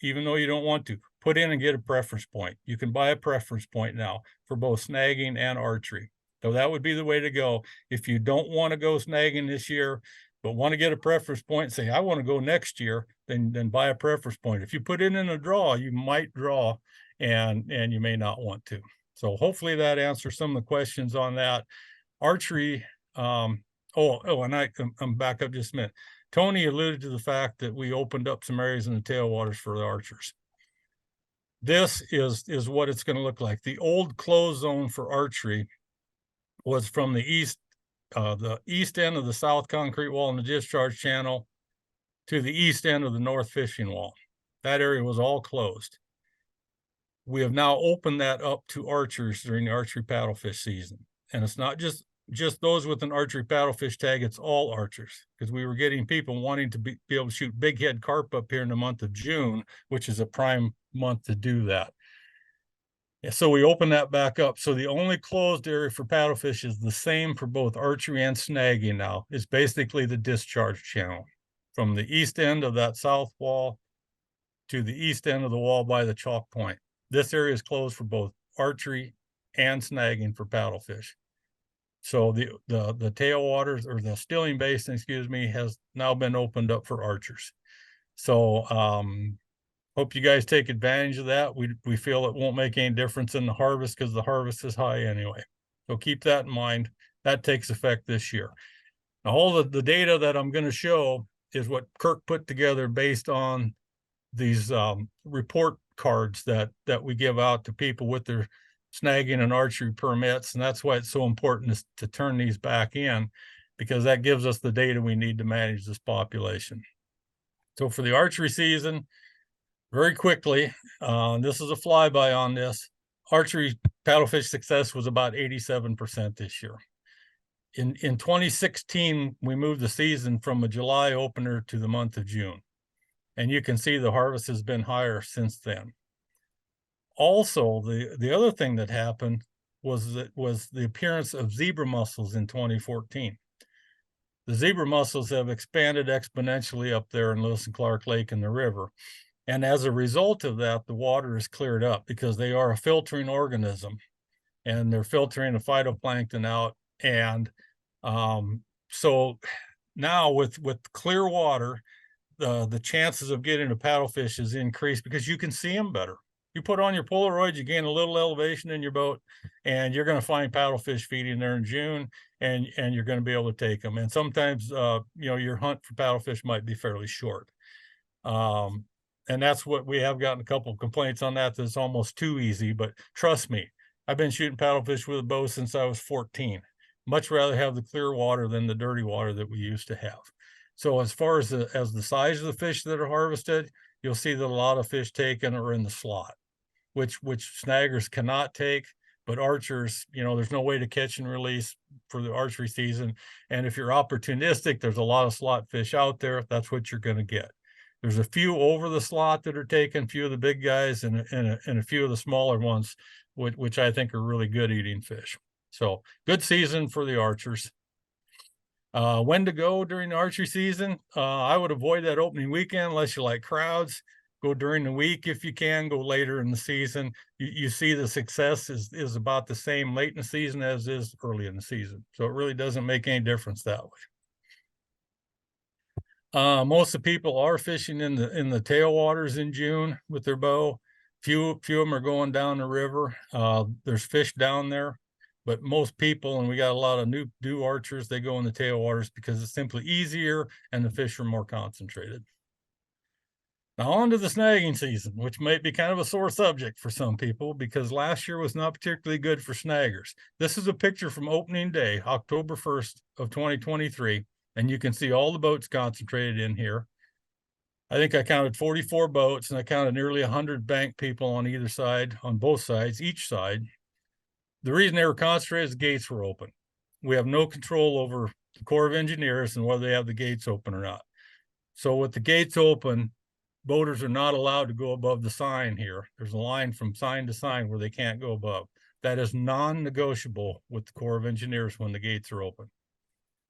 even though you don't want to. Put in and get a preference point. You can buy a preference point now for both snagging and archery. So that would be the way to go. If you don't want to go snagging this year, but want to get a preference point and say, I want to go next year, then buy a preference point. If you put in a draw, you might draw and you may not want to. So hopefully that answers some of the questions on that. Archery, and I'm back up just a minute. Tony alluded to the fact that we opened up some areas in the tailwaters for the archers. This is what it's going to look like. The old closed zone for archery was from the east end of the south concrete wall in the discharge channel to the east end of the north fishing wall. That area was all closed. We have now opened that up to archers during the archery paddlefish season. And it's not just those with an archery paddlefish tag, it's all archers, because we were getting people wanting to be able to shoot big head carp up here in the month of June, which is a prime month to do that. So we open that back up. So the only closed area for paddlefish is the same for both archery and snagging now. It's basically the discharge channel from the east end of that south wall to the east end of the wall by the chalk point. This area is closed for both archery and snagging for paddlefish. So the tailwaters, or the stilling basin, excuse me, has now been opened up for archers. So hope you guys take advantage of that. We feel it won't make any difference in the harvest because the harvest is high anyway. So keep that in mind. That takes effect this year. Now, all the data that I'm going to show is what Kirk put together based on these report cards that we give out to people with their snagging and archery permits. And that's why it's so important to turn these back in, because that gives us the data we need to manage this population. So for the archery season, very quickly, this is a flyby on this. Archery paddlefish success was about 87% this year. In 2016, we moved the season from a July opener to the month of June. And you can see the harvest has been higher since then. Also, the other thing that happened was the appearance of zebra mussels in 2014. The zebra mussels have expanded exponentially up there in Lewis and Clark Lake and the river. And as a result of that, the water is cleared up because they are a filtering organism and they're filtering the phytoplankton out. And so now with clear water, the chances of getting a paddlefish is increased because you can see them better. You put on your Polaroid, you gain a little elevation in your boat, and you're going to find paddlefish feeding there in June, and you're going to be able to take them. And sometimes, your hunt for paddlefish might be fairly short. And that's what we have gotten a couple of complaints on that it's almost too easy. But trust me, I've been shooting paddlefish with a bow since I was 14. Much rather have the clear water than the dirty water that we used to have. So as far as the size of the fish that are harvested, you'll see that a lot of fish taken are in the slot, which snaggers cannot take, but archers, there's no way to catch and release for the archery season. And if you're opportunistic, there's a lot of slot fish out there. That's what you're going to get. There's a few over the slot that are taken, a few of the big guys, and a few of the smaller ones, which I think are really good eating fish. So good season for the archers. When to go during the archery season? I would avoid that opening weekend unless you like crowds. Go during the week if you can. Go later in the season. You see the success is about the same late in the season as is early in the season. So it really doesn't make any difference that way. Most of the people are fishing in the tailwaters in June with their bow. Few of them are going down the river. There's fish down there. But most people, and we got a lot of new archers, they go in the tailwaters because it's simply easier and the fish are more concentrated. Now on to the snagging season, which might be kind of a sore subject for some people because last year was not particularly good for snaggers. This is a picture from opening day, October 1st of 2023, and you can see all the boats concentrated in here. I think I counted 44 boats, and I counted nearly 100 bank people on either side, on both sides, each side. The reason they were concentrated is the gates were open. We have no control over the Corps of Engineers and whether they have the gates open or not. So with the gates open, boaters are not allowed to go above the sign here. There's a line from sign to sign where they can't go above. That is non-negotiable with the Corps of Engineers when the gates are open.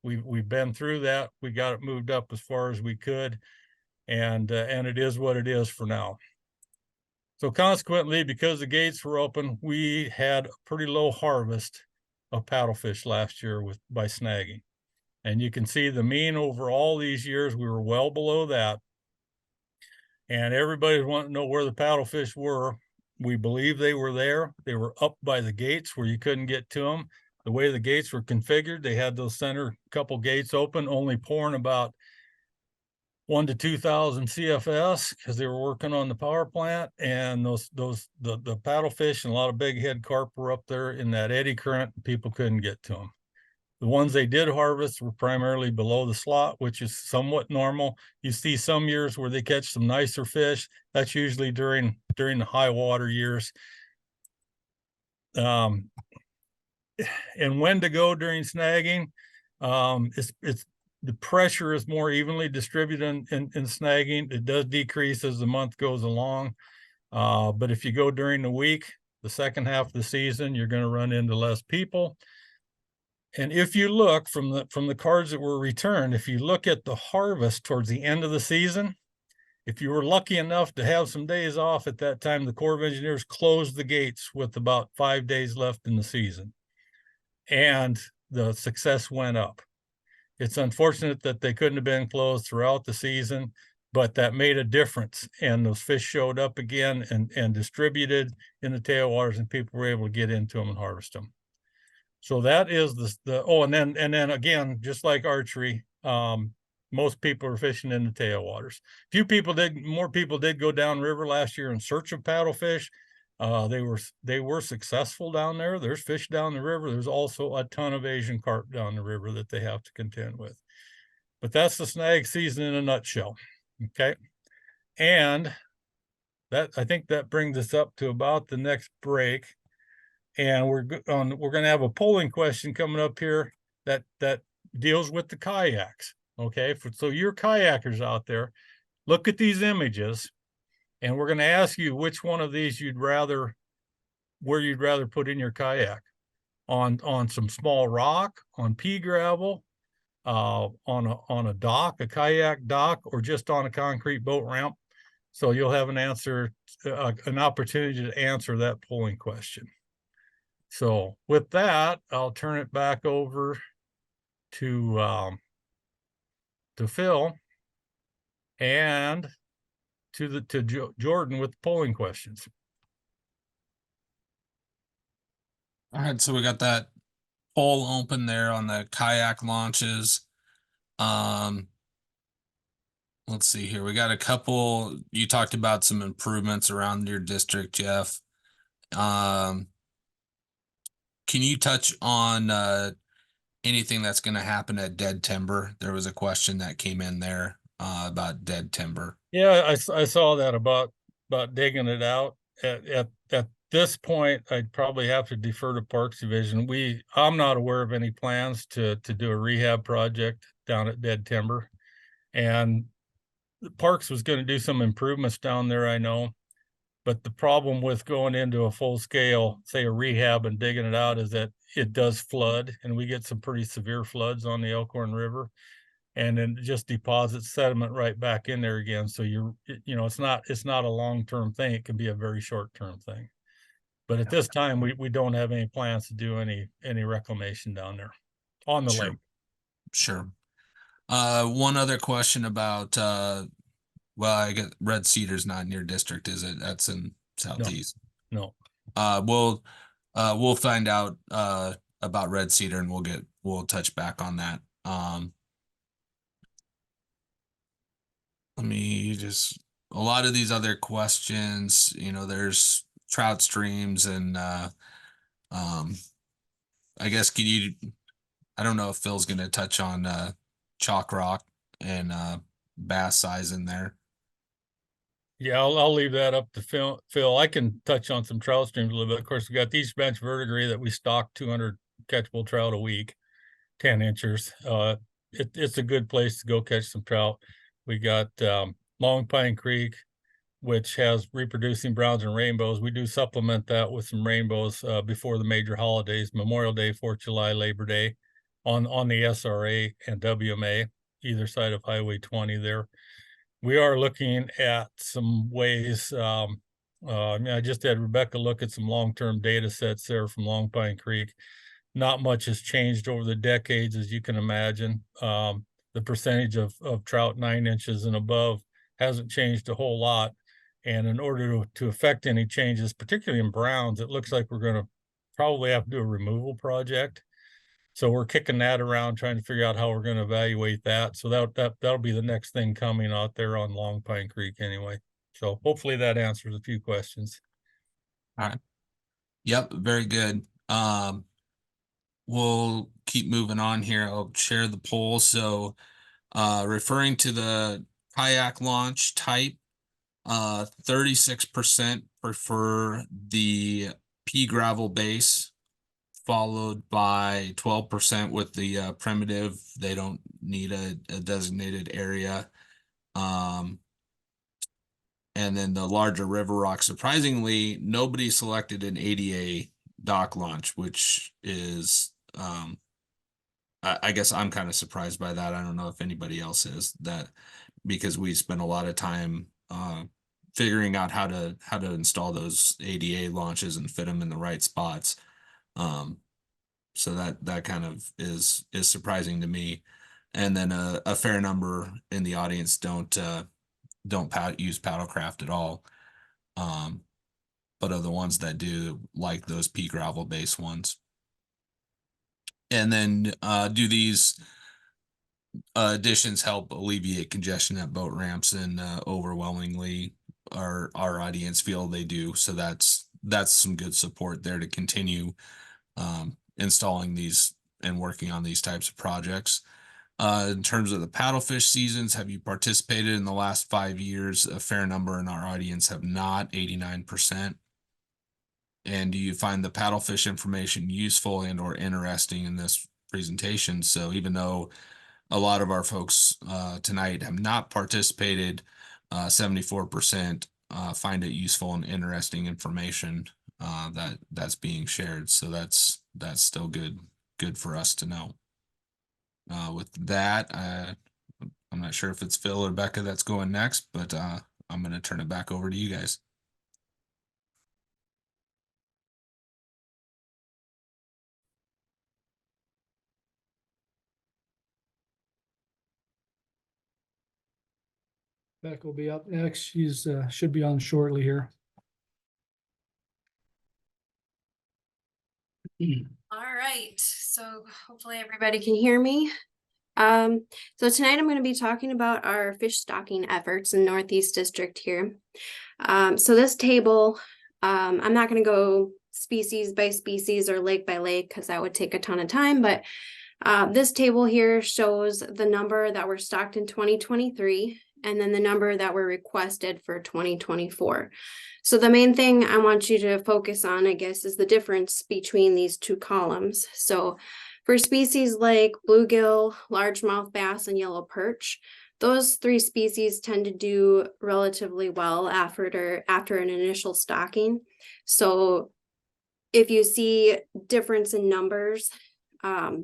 We've been through that. We got it moved up as far as we could, and it is what it is for now. So consequently, because the gates were open, we had a pretty low harvest of paddlefish last year by snagging. And you can see the mean over all these years, we were well below that. And everybody's wanting to know where the paddlefish were. We believe they were there. They were up by the gates where you couldn't get to them. The way the gates were configured, they had those center couple gates open, only pouring about 1 to 2,000 CFS because they were working on the power plant, and the paddlefish and a lot of big head carp were up there in that eddy current, and people couldn't get to them. The ones they did harvest were primarily below the slot, which is somewhat normal. You see some years where they catch some nicer fish. That's usually during the high water years. And when to go during snagging, it's the pressure is more evenly distributed in snagging. It does decrease as the month goes along. But if you go during the week, the second half of the season, you're going to run into less people. And if you look from the cards that were returned, if you look at the harvest towards the end of the season, if you were lucky enough to have some days off at that time, the Corps of Engineers closed the gates with about 5 days left in the season. And the success went up. It's unfortunate that they couldn't have been closed throughout the season, but that made a difference. And those fish showed up again and distributed in the tailwaters, and people were able to get into them and harvest them. So that is and then again, just like archery, most people are fishing in the tailwaters. More people did go downriver last year in search of paddlefish. They were successful down there. There's fish down the river. There's also a ton of Asian carp down the river that they have to contend with. But that's the snag season in a nutshell. Okay. And I think that brings us up to about the next break. And we're going to have a polling question coming up here that deals with the kayaks. Okay. So your kayakers out there, look at these images. And we're going to ask you which one of these where you'd rather put in your kayak, on some small rock, on pea gravel, on a dock, a kayak dock, or just on a concrete boat ramp. So you'll have an opportunity to answer that polling question. So with that, I'll turn it back over to Phil and to Jordan with the polling questions. All right, so we got that poll open there on the kayak launches. Let's see here. We got a couple. You talked about some improvements around your district, Jeff. Can you touch on anything that's going to happen at dead timber? There was a question that came in there about dead timber. Yeah, I saw that about digging it out. At this point, I'd probably have to defer to Parks Division. I'm not aware of any plans to do a rehab project down at dead timber, and Parks was going to do some improvements down there, I know. But the problem with going into a full scale, say a rehab and digging it out, is that it does flood, and we get some pretty severe floods on the Elkhorn River, and then it just deposits sediment right back in there again. So it's not a long-term thing. It can be a very short-term thing. But at this time, we don't have any plans to do any reclamation down there on the lake. Sure. One other question about I guess red cedar's not in your district, is it? That's in southeast. No. We'll find out about red cedar, and we'll touch back on that. Let me a lot of these other questions, there's trout streams and I guess I don't know if Phil's going to touch on chalk rock and bass size in there. Yeah, I'll leave that up to Phil. I can touch on some trout streams a little bit. Of course, we got the East Bench verdigris that we stock 200 catchable trout a week, 10 inchers. It's a good place to go catch some trout. We got Long Pine Creek, which has reproducing browns and rainbows. We do supplement that with some rainbows before the major holidays, Memorial Day, 4th of July, Labor Day, on the SRA and WMA, either side of Highway 20 there. We are looking at some ways. I just had Rebecca look at some long-term data sets there from Long Pine Creek. Not much has changed over the decades, as you can imagine. The percentage of trout 9 inches and above hasn't changed a whole lot. And in order to affect any changes, particularly in browns, it looks like we're going to probably have to do a removal project. So we're kicking that around, trying to figure out how we're going to evaluate that. So that'll be the next thing coming out there on Long Pine Creek anyway. So hopefully that answers a few questions. All right. Yep, very good. We'll keep moving on here. I'll share the poll. So referring to the kayak launch type, 36% prefer the pea gravel base, followed by 12% with the primitive. They don't need a designated area. And then the larger river rock. Surprisingly, nobody selected an ADA dock launch, which is, I guess I'm kind of surprised by that. I don't know if anybody else is, that because we spent a lot of time figuring out how to install those ADA launches and fit them in the right spots. So that kind of is surprising to me. And then a fair number in the audience don't use paddlecraft at all. But are the ones that do like those pea gravel base ones. And then do these additions help alleviate congestion at boat ramps? And overwhelmingly our audience feel they do. So that's some good support there to continue installing these and working on these types of projects. In terms of the paddlefish seasons, have you participated in the last 5 years? A fair number in our audience have not, 89%. And do you find the paddlefish information useful and or interesting in this presentation? So even though a lot of our folks tonight have not participated, 74% find it useful and interesting information that's being shared. So that's still good for us to know. With that, I'm not sure if it's Phil or Becca that's going next, but I'm going to turn it back over to you guys. Beck will be up next. She's should be on shortly here. All right, so hopefully everybody can hear me. So tonight I'm going to be talking about our fish stocking efforts in Northeast District here. So this table, I'm not going to go species by species or lake by lake because that would take a ton of time, but this table here shows the number that were stocked in 2023 and then the number that were requested for 2024. So the main thing I want you to focus on, I guess, is the difference between these two columns. So for species like bluegill, largemouth bass, and yellow perch, those three species tend to do relatively well after an initial stocking. So if you see difference in numbers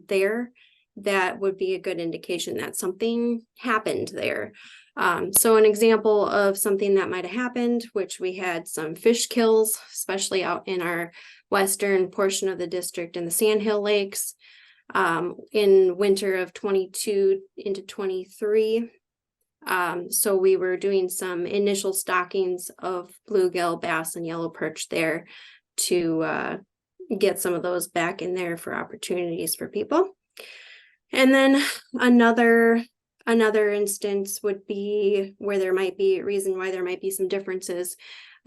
there, that would be a good indication that something happened there. So an example of something that might have happened, which we had some fish kills, especially out in our western portion of the district in the Sandhill Lakes, in winter of 22 into 23. So we were doing some initial stockings of bluegill, bass, and yellow perch there to get some of those back in there for opportunities for people. And then another instance would be where there might be a reason why there might be some differences,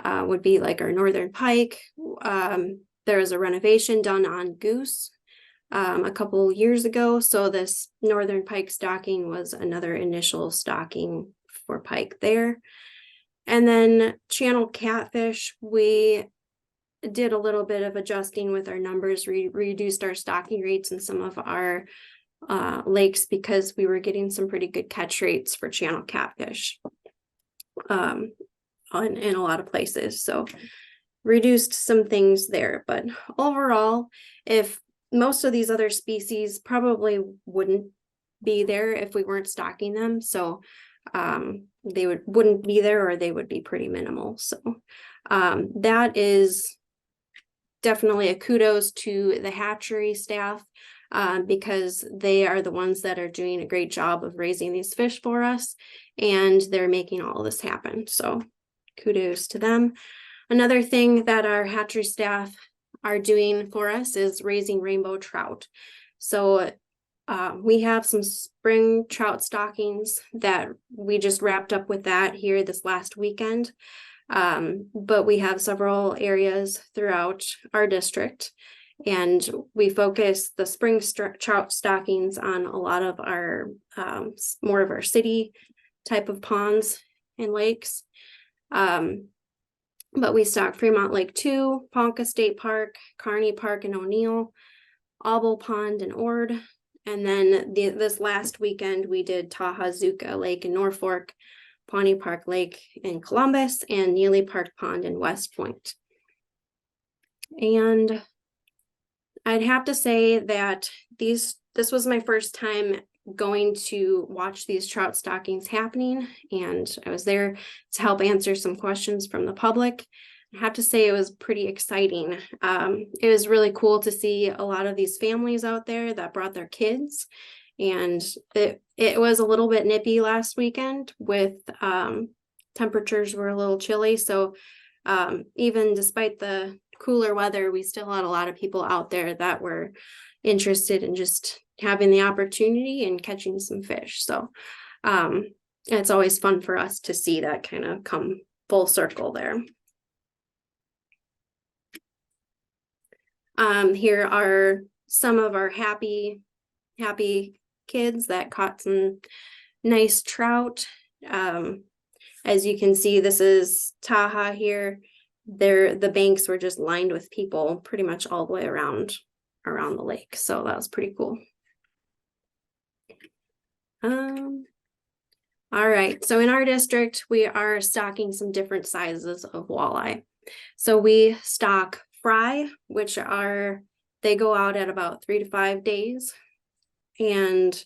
would be like our northern pike. There was a renovation done on goose a couple years ago. So this northern pike stocking was another initial stocking for pike there. And then channel catfish, we did a little bit of adjusting with our numbers. We reduced our stocking rates in some of our lakes because we were getting some pretty good catch rates for channel catfish in a lot of places. So reduced some things there, but overall, if most of these other species probably wouldn't be there if we weren't stocking them. So they wouldn't be there, or they would be pretty minimal. So that is definitely a kudos to the hatchery staff, because they are the ones that are doing a great job of raising these fish for us, and they're making all this happen. So kudos to them. Another thing that our hatchery staff are doing for us is raising rainbow trout. So we have some spring trout stockings that we just wrapped up with that here this last weekend. But we have several areas throughout our district, and we focus the spring trout stockings on a lot of our more of our city type of ponds and lakes. But we stock Fremont Lake 2, Ponca State Park, Kearney Park and O'Neill, Auble Pond and Ord. And then this last weekend, we did Tahazuka Lake in Norfolk, Pawnee Park Lake in Columbus, and Neely Park Pond in West Point. And I'd have to say that this was my first time going to watch these trout stockings happening, and I was there to help answer some questions from the public. I have to say it was pretty exciting. It was really cool to see a lot of these families out there that brought their kids, and it was a little bit nippy last weekend with temperatures were a little chilly. So even despite the cooler weather, we still had a lot of people out there that were interested in just having the opportunity and catching some fish. So it's always fun for us to see that kind of come full circle there. Here are some of our happy kids that caught some nice trout. As you can see, this is Taha here. The banks were just lined with people pretty much all the way around the lake. So that was pretty cool. All right, so in our district, we are stocking some different sizes of walleye. So we stock fry, which they go out at about 3 to 5 days. And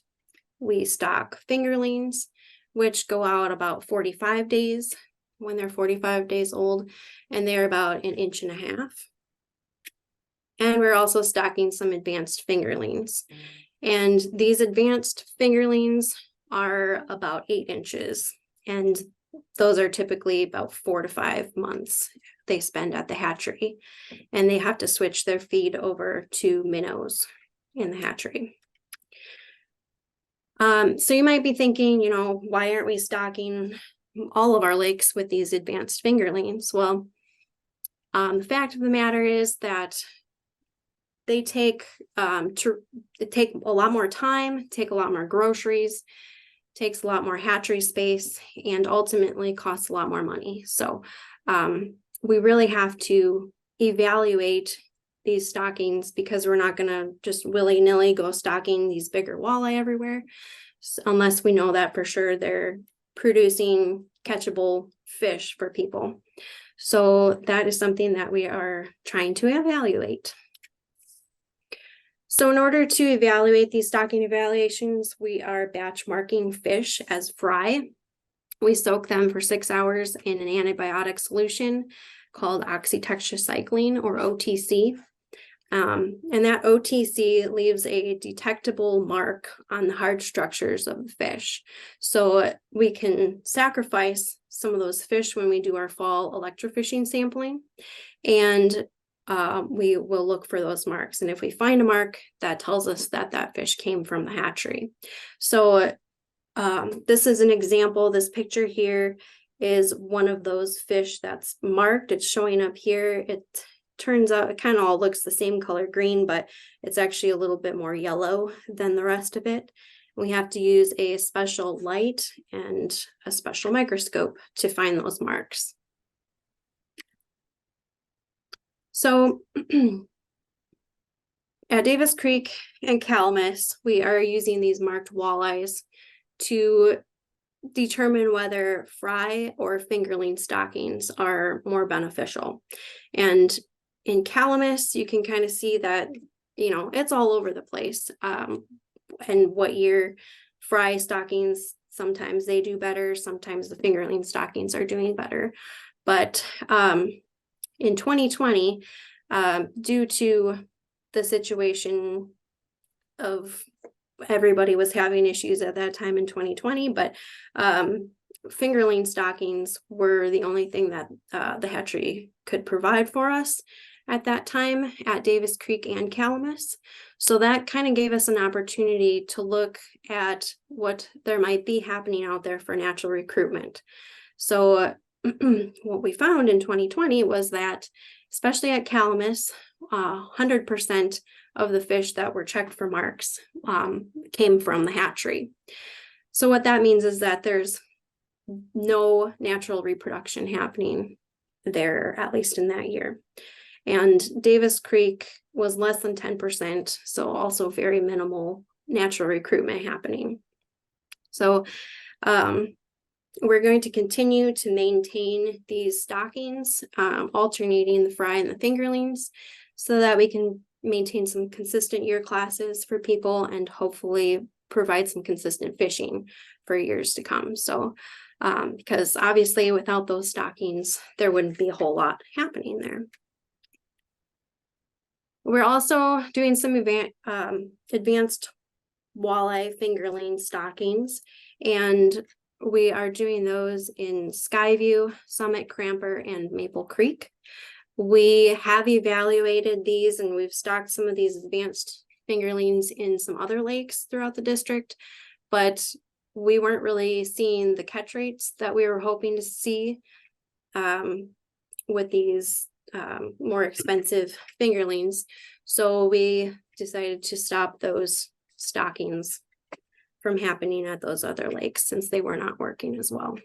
we stock fingerlings, which go out about 45 days when they're 45 days old, and they're about 1.5 inches. And we're also stocking some advanced fingerlings. And these advanced fingerlings are about 8 inches. And those are typically about 4 to 5 months they spend at the hatchery. And they have to switch their feed over to minnows in the hatchery. So you might be thinking, why aren't we stocking all of our lakes with these advanced fingerlings? Well, the fact of the matter is that they take a lot more time, take a lot more groceries, takes a lot more hatchery space, and ultimately costs a lot more money. So we really have to evaluate these stockings, because we're not going to just willy-nilly go stocking these bigger walleye everywhere unless we know that for sure they're producing catchable fish for people. So that is something that we are trying to evaluate. So in order to evaluate these stocking evaluations, we are batch marking fish as fry. We soak them for 6 hours in an antibiotic solution called oxytetracycline, or OTC. And that OTC leaves a detectable mark on the hard structures of the fish. So we can sacrifice some of those fish when we do our fall electrofishing sampling, and we will look for those marks. And if we find a mark, that tells us that that fish came from the hatchery. So this is an example. This picture here is one of those fish that's marked. It's showing up here. It turns out it kind of all looks the same color green, but it's actually a little bit more yellow than the rest of it. We have to use a special light and a special microscope to find those marks. So at Davis Creek and Calamus, we are using these marked walleyes to determine whether fry or fingerling stockings are more beneficial. And in Calamus, you can kind of see that, you know, it's all over the place. And what year fry stockings, sometimes they do better, sometimes the fingerling stockings are doing better. But in 2020, due to the situation of everybody was having issues at that time in 2020, but fingerling stockings were the only thing that the hatchery could provide for us at that time at Davis Creek and Calamus. So that kind of gave us an opportunity to look at what there might be happening out there for natural recruitment. So what we found in 2020 was that, especially at Calamus, 100% of the fish that were checked for marks came from the hatchery. So what that means is that there's no natural reproduction happening there, at least in that year. And Davis Creek was less than 10%, so also very minimal natural recruitment happening. So we're going to continue to maintain these stockings, alternating the fry and the fingerlings, so that we can maintain some consistent year classes for people and hopefully provide some consistent fishing for years to come. So because obviously without those stockings, there wouldn't be a whole lot happening there. We're also doing some advanced walleye fingerling stockings, and we are doing those in Skyview, Summit, Cramper, and Maple Creek. We have evaluated these, and we've stocked some of these advanced fingerlings in some other lakes throughout the district, but we weren't really seeing the catch rates that we were hoping to see with these more expensive fingerlings. So we decided to stop those stockings from happening at those other lakes since they were not working as well.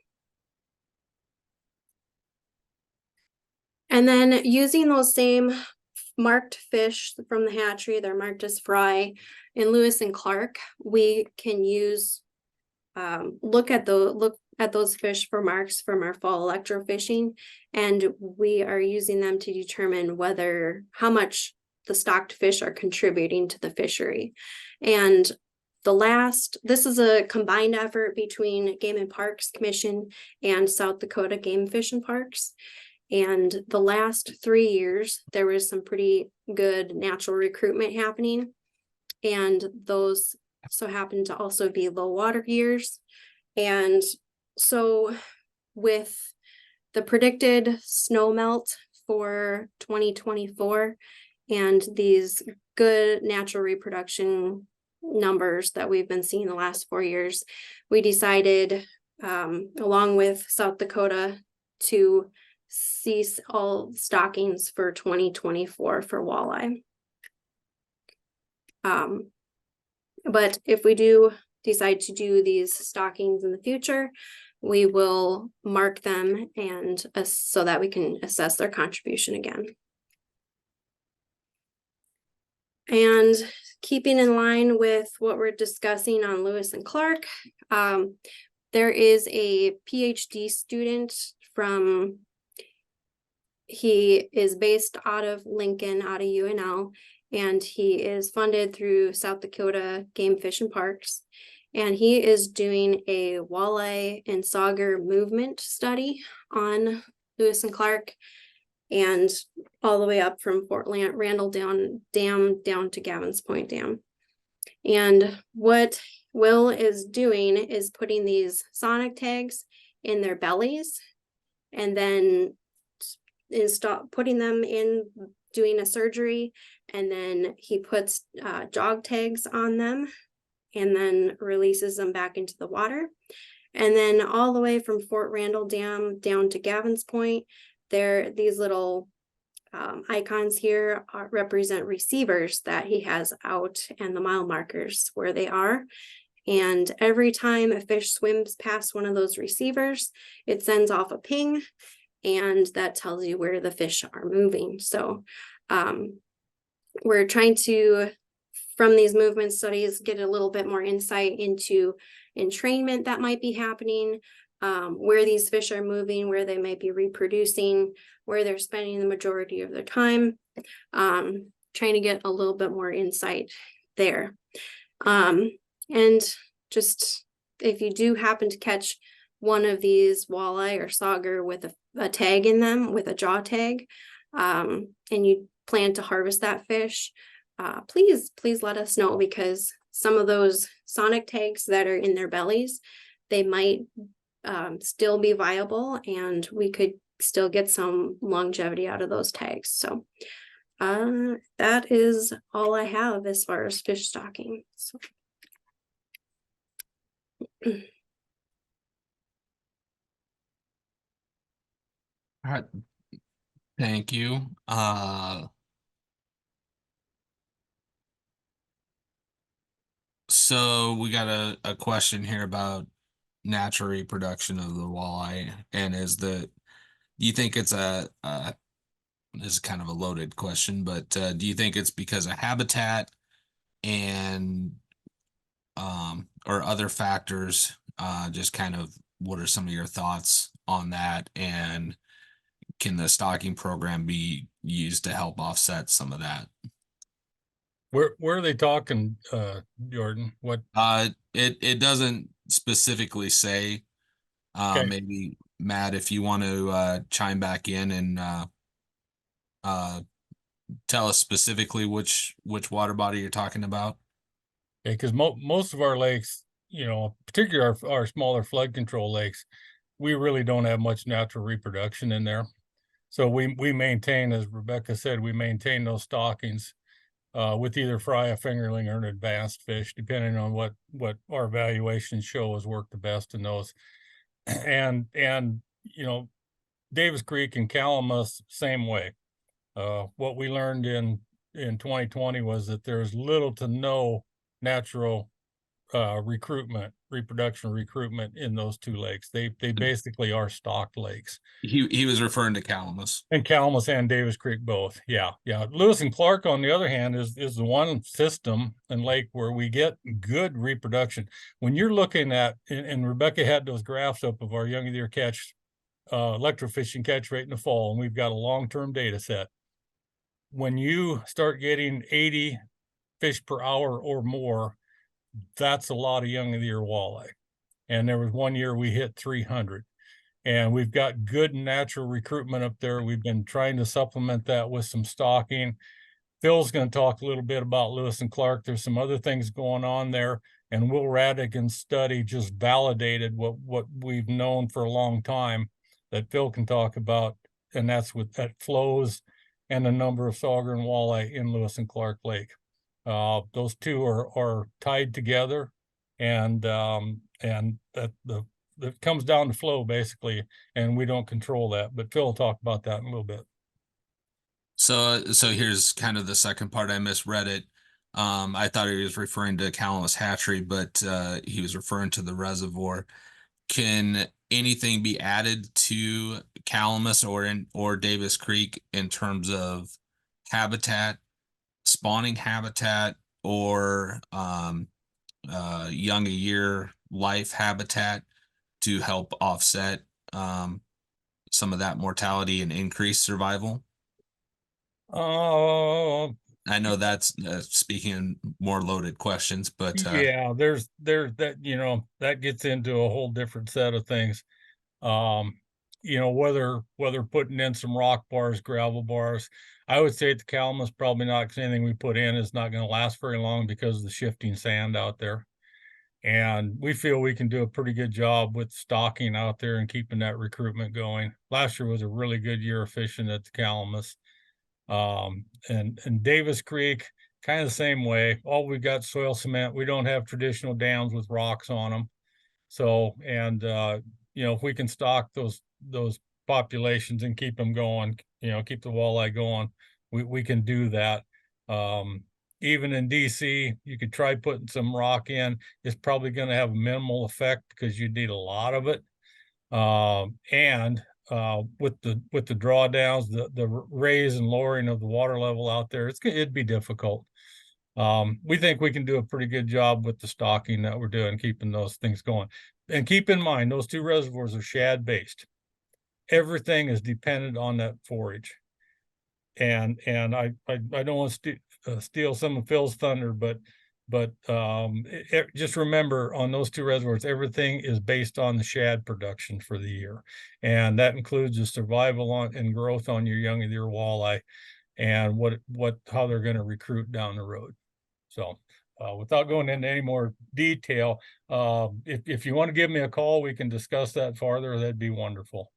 And then using those same marked fish from the hatchery, they're marked as fry, in Lewis and Clark, we can use look at those fish for marks from our fall electrofishing, and we are using them to determine how much the stocked fish are contributing to the fishery. And this is a combined effort between Game and Parks Commission and South Dakota Game, Fish and Parks. And the last 3 years, there was some pretty good natural recruitment happening. And those so happen to also be low water years. And so with the predicted snow melt for 2024 and these good natural reproduction numbers that we've been seeing the last 4 years, we decided, along with South Dakota, to cease all stockings for 2024 for walleye. But if we do decide to do these stockings in the future, we will mark them and so that we can assess their contribution again. And keeping in line with what we're discussing on Lewis and Clark, there is a PhD student he is based out of Lincoln, out of UNL, and he is funded through South Dakota Game, Fish and Parks. And he is doing a walleye and sauger movement study on Lewis and Clark, and all the way up from Fort Randall Dam down to Gavin's Point Dam. And what Will is doing is putting these sonic tags in their bellies, and then putting them in, doing a surgery, and then he puts jog tags on them and then releases them back into the water. And then all the way from Fort Randall Dam down to Gavin's Point, these little icons here represent receivers that he has out, and the mile markers where they are. And every time a fish swims past one of those receivers, it sends off a ping, and that tells you where the fish are moving. So we're trying to, from these movement studies, get a little bit more insight into entrainment that might be happening, where these fish are moving, where they might be reproducing, where they're spending the majority of their time, trying to get a little bit more insight there. And just, if you do happen to catch one of these walleye or sauger with a tag in them, with a jaw tag, and you plan to harvest that fish, please let us know, because some of those sonic tags that are in their bellies, they might still be viable, and we could still get some longevity out of those tags. So that is all I have as far as fish stocking. So. All right. Thank you. So we got a question here about natural reproduction of the walleye, and do you think it's this is kind of a loaded question, but do you think it's because of habitat and or other factors? Just kind of, what are some of your thoughts on that, and can the stocking program be used to help offset some of that? Where are they talking, Jordan? What? It doesn't specifically say. Okay. Maybe Matt, if you want to chime back in and tell us specifically which water body you're talking about. Yeah, because most of our lakes, you know, particularly our smaller flood control lakes, we really don't have much natural reproduction in there. So we maintain, as Rebecca said, we maintain those stockings with either fry, a fingerling, or an advanced fish, depending on what our evaluations show has worked the best in those. And you know, Davis Creek and Calamus, same way. What we learned in 2020 was that there's little to no natural reproduction recruitment in those two lakes. They basically are stocked lakes. He was referring to Calamus. And Calamus and Davis Creek both. Yeah. Lewis and Clark, on the other hand, is the one system and lake where we get good reproduction. When you're looking at, and Rebecca had those graphs up of our young deer catch, electrofishing catch rate in the fall, and we've got a long-term data set. When you start getting 80 fish per hour or more, that's a lot of young deer walleye. And there was one year we hit 300. And we've got good natural recruitment up there. We've been trying to supplement that with some stocking. Phil's going to talk a little bit about Lewis and Clark. There's some other things going on there. And Will Radigan's study just validated what we've known for a long time that Phil can talk about. And that's with that flows and the number of sauger and walleye in Lewis and Clark Lake. Those two are tied together, and that that comes down to flow basically, and we don't control that. But Phil will talk about that in a little bit. So here's kind of the second part. I misread it. I thought he was referring to Calamus Hatchery, but he was referring to the reservoir. Can anything be added to Calamus or Davis Creek in terms of habitat, spawning habitat, or young a year life habitat to help offset some of that mortality and increase survival? I know that's speaking more loaded questions, but yeah, there's that, you know, that gets into a whole different set of things. You know, whether putting in some rock bars, gravel bars, I would say at the Calamus, probably not, because anything we put in is not going to last very long because of the shifting sand out there. And we feel we can do a pretty good job with stocking out there and keeping that recruitment going. Last year was a really good year of fishing at the Calamus. And Davis Creek, kind of the same way. All we've got soil cement. We don't have traditional dams with rocks on them. So, and you know, if we can stock those populations and keep them going, you know, keep the walleye going, we can do that. even in DC, you could try putting some rock in. It's probably going to have a minimal effect because you need a lot of it. With the drawdowns, the raise and lowering of the water level out there, it'd be difficult. We think we can do a pretty good job with the stocking that we're doing, keeping those things going. And keep in mind, those two reservoirs are shad based. Everything is dependent on that forage. And I don't want to steal some of Phil's thunder, but just remember, on those two reservoirs, everything is based on the shad production for the year, and that includes the survival and growth on your young of the year walleye, and how they're going to recruit down the road. So without going into any more detail, if you want to give me a call, we can discuss that farther. That'd be wonderful.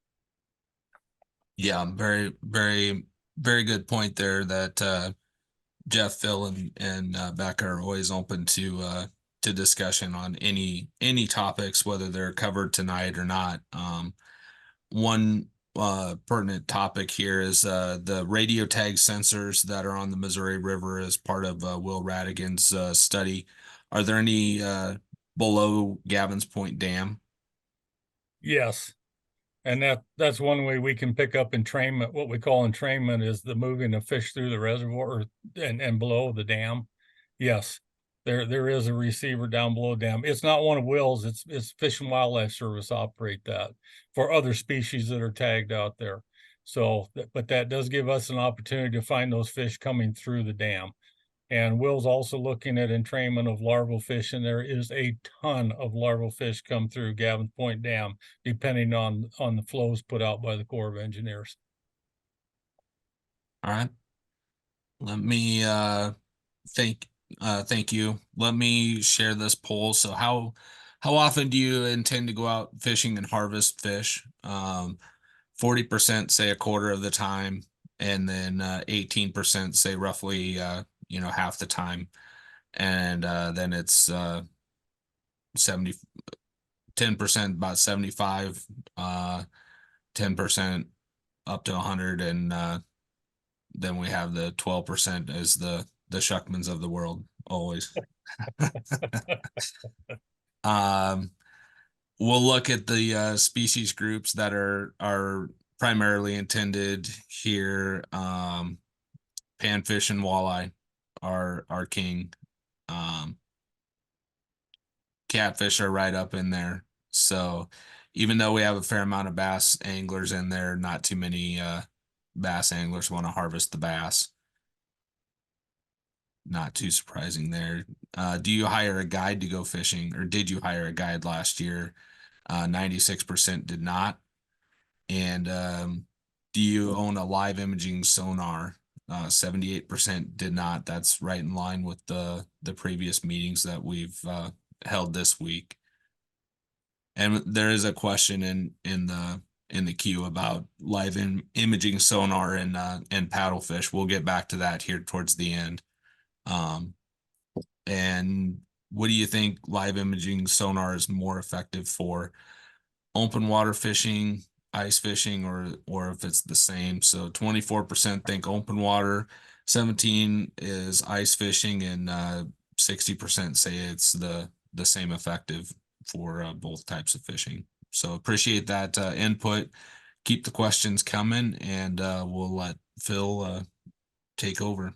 Yeah, very, very, very good point there that Jeff, Phil, and Becca are always open to discussion on any topics, whether they're covered tonight or not. One pertinent topic here is the radio tag sensors that are on the Missouri River as part of Will Radigan's study. Are there any below Gavin's Point Dam? Yes. And that's one way we can pick up entrainment. What we call entrainment is the moving of fish through the reservoir and below the dam. Yes, there is a receiver down below the dam. It's not one of Will's. It's Fish and Wildlife Service operate that for other species that are tagged out there. So, but that does give us an opportunity to find those fish coming through the dam. And Will's also looking at entrainment of larval fish, and there is a ton of larval fish come through Gavin's Point Dam, depending on the flows put out by the Corps of Engineers. All right. Let me thank you. Let me share this poll. So how often do you intend to go out fishing and harvest fish? 40% say a quarter of the time, and then 18% say roughly half the time, and then it's 10% about 75, 10% up to 100, and then we have the 12% as the Shuckmans of the world always. We'll look at the species groups that are primarily intended here. Panfish and walleye are king. Catfish are right up in there. So even though we have a fair amount of bass anglers in there, not too many bass anglers want to harvest the bass. Not too surprising there. Do you hire a guide to go fishing, or did you hire a guide last year? 96% did not. And do you own a live imaging sonar? 78% did not. That's right in line with the previous meetings that we've held this week. And there is a question in the queue about live imaging sonar and paddlefish. We'll get back to that here towards the end. And what do you think live imaging sonar is more effective for? Open water fishing, ice fishing, or if it's the same? So 24% think open water, 17 is ice fishing, and 60% say it's the same effective for both types of fishing. So appreciate that input. Keep the questions coming, and we'll let Phil take over.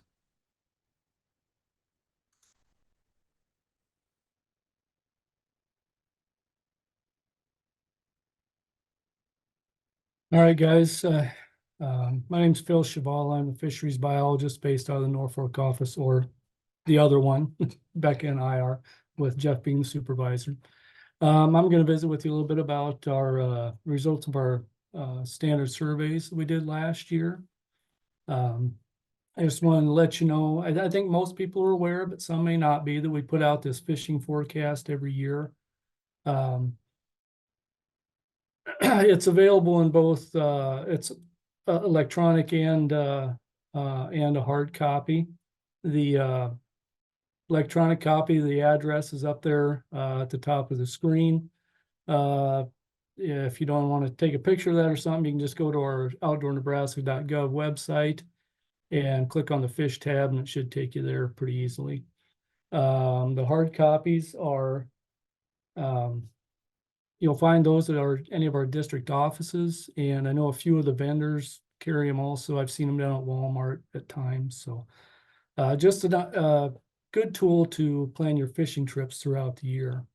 All right, guys. My name's Phil Cheval. I'm a fisheries biologist based out of the Norfolk office, or the other one, Becca and I are, with Jeff being the supervisor. I'm going to visit with you a little bit about our results of our standard surveys that we did last year. I just want to let you know, I think most people are aware, but some may not be, that we put out this fishing forecast every year. It's available in both, it's electronic and a hard copy. The electronic copy, the address is up there at the top of the screen. If you don't want to take a picture of that or something, you can just go to our outdoornebraska.gov website and click on the fish tab and it should take you there pretty easily. The hard copies are, you'll find those at any of our district offices, and I know a few of the vendors carry them also. I've seen them down at Walmart at times. So just a good tool to plan your fishing trips throughout the year.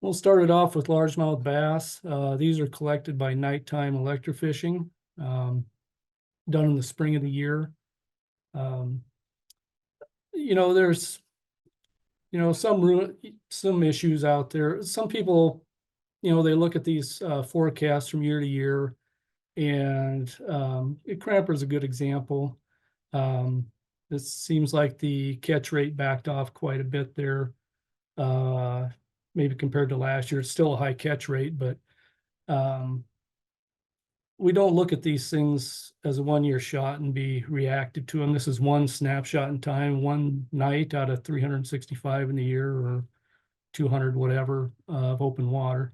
We'll start it off with largemouth bass. These are collected by nighttime electrofishing, done in the spring of the year. There's some issues out there. Some people, they look at these forecasts from year to year, and Cramper is a good example. It seems like the catch rate backed off quite a bit there, maybe compared to last year. It's still a high catch rate, but we don't look at these things as a one-year shot and be reactive to them. This is one snapshot in time, one night out of 365 in the year, or 200, whatever, of open water.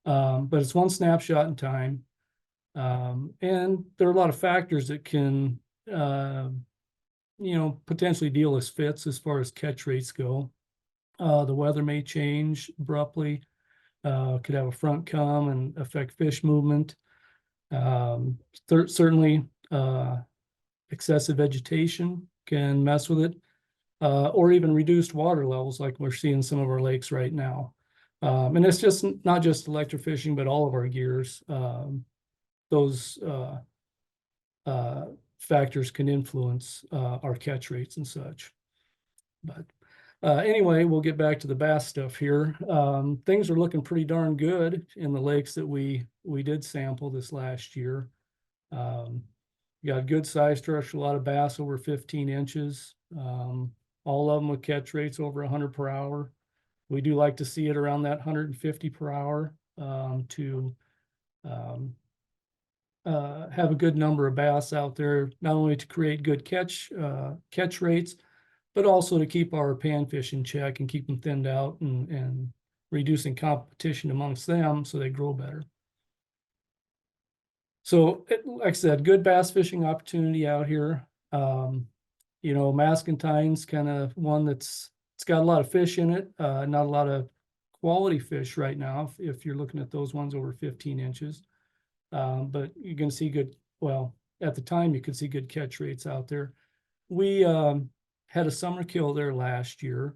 But it's one snapshot in time. And there are a lot of factors that can, potentially deal as fits as far as catch rates go. The weather may change abruptly, could have a front come and affect fish movement. Certainly excessive vegetation can mess with it, or even reduced water levels like we're seeing in some of our lakes right now. And it's just not just electrofishing, but all of our gears. Those factors can influence our catch rates and such. But anyway, we'll get back to the bass stuff here. Things are looking pretty darn good in the lakes that we did sample this last year. Got good size structure, a lot of bass over 15 inches, all of them with catch rates over 100 per hour. We do like to see it around that 150 per hour to have a good number of bass out there, not only to create good catch rates, but also to keep our panfish in check and keep them thinned out and reducing competition amongst them so they grow better. So, like I said, good bass fishing opportunity out here. Mascantine's kind of one it's got a lot of fish in it, not a lot of quality fish right now if you're looking at those ones over 15 inches. But you're going to see at the time you could see good catch rates out there. We had a summer kill there last year.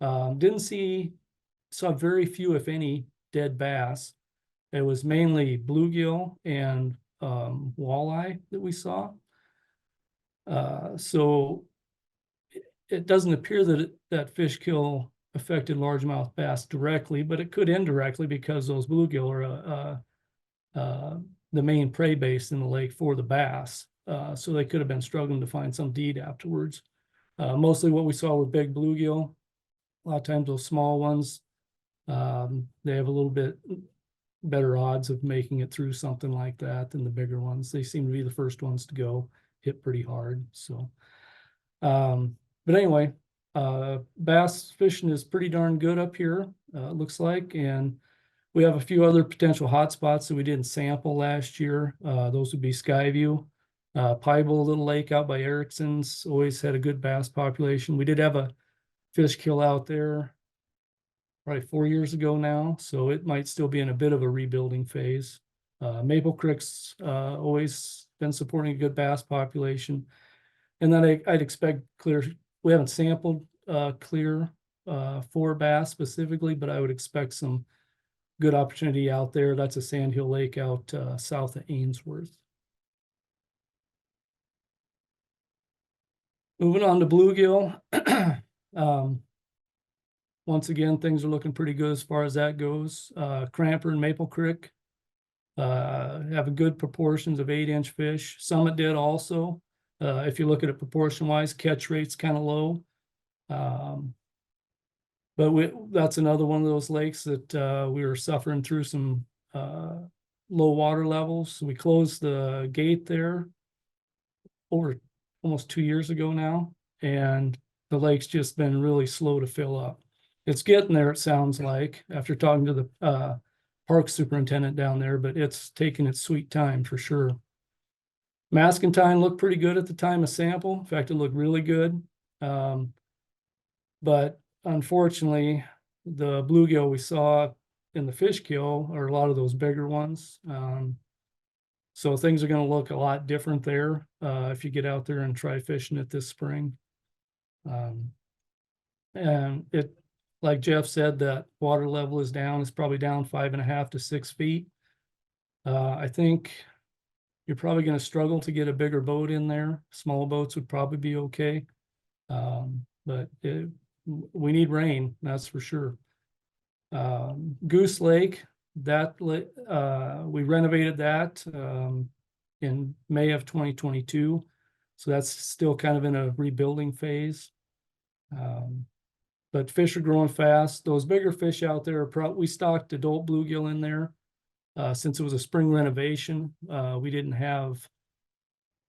Saw very few, if any, dead bass. It was mainly bluegill and walleye that we saw. So it doesn't appear that fish kill affected largemouth bass directly, but it could indirectly, because those bluegill are the main prey base in the lake for the bass. So they could have been struggling to find some deed afterwards. Mostly what we saw were big bluegill. A lot of times those small ones, they have a little bit better odds of making it through something like that than the bigger ones. They seem to be the first ones to go, hit pretty hard. So, but anyway, bass fishing is pretty darn good up here, it looks like. And we have a few other potential hot spots that we didn't sample last year. Those would be Skyview, Piebald Little Lake out by Erickson's, always had a good bass population. We did have a fish kill out there probably 4 years ago now, so it might still be in a bit of a rebuilding phase. Maple Creek's always been supporting a good bass population. And then I'd expect clear, we haven't sampled clear for bass specifically, but I would expect some good opportunity out there. That's a Sandhill Lake out south of Ainsworth. Moving on to bluegill. Once again, things are looking pretty good as far as that goes. Cramper and Maple Creek have a good proportions of 8-inch fish. Summit did also. If you look at it proportion wise, catch rate's kind of low. But that's another one of those lakes that we were suffering through some low water levels. We closed the gate there over almost 2 years ago now, and the lake's just been really slow to fill up. It's getting there, it sounds like, after talking to the park superintendent down there, but it's taking its sweet time for sure. Mascentine looked pretty good at the time of sample. In fact, it looked really good. But unfortunately, the bluegill we saw in the fish kill are a lot of those bigger ones. So things are going to look a lot different there if you get out there and try fishing it this spring. And it, like Jeff said, that water level is down. It's probably down 5.5 to 6 feet. I think you're probably going to struggle to get a bigger boat in there. Small boats would probably be okay. But we need rain, that's for sure. Goose Lake, we renovated that in May of 2022. So that's still kind of in a rebuilding phase. But fish are growing fast. Those bigger fish out there we stocked adult bluegill in there. Since it was a spring renovation, we didn't have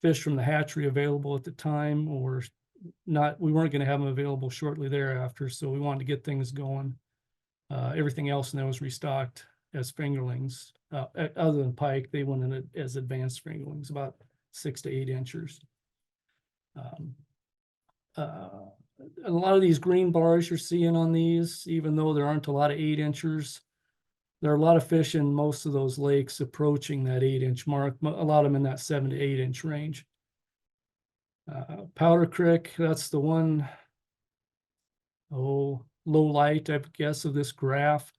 fish from the hatchery available at the time, or we weren't going to have them available shortly thereafter. So we wanted to get things going. Everything else in there was restocked as fingerlings. Other than pike, they went in as advanced fingerlings, about 6 to 8 inches. A lot of these green bars you're seeing on these, even though there aren't a lot of 8 inchers, there are a lot of fish in most of those lakes approaching that 8-inch mark. A lot of them in that 7 to 8 inch range. Powder Creek, that's the one, low light, I guess, of this graph.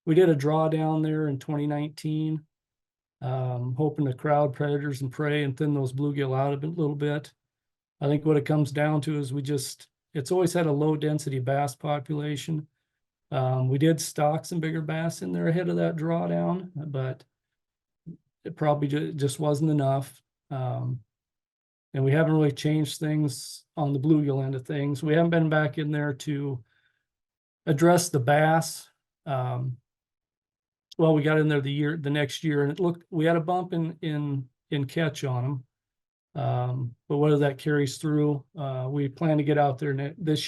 We did a drawdown there in 2019, hoping to crowd predators and prey and thin those bluegill out a little bit. I think what it comes down to is it's always had a low density bass population. We did stock some bigger bass in there ahead of that drawdown, but it probably just wasn't enough. And we haven't really changed things on the bluegill end of things. We haven't been back in there to address the bass. Well, we got in there the next year, and we had a bump in catch on them. But whether that carries through, we plan to get out there this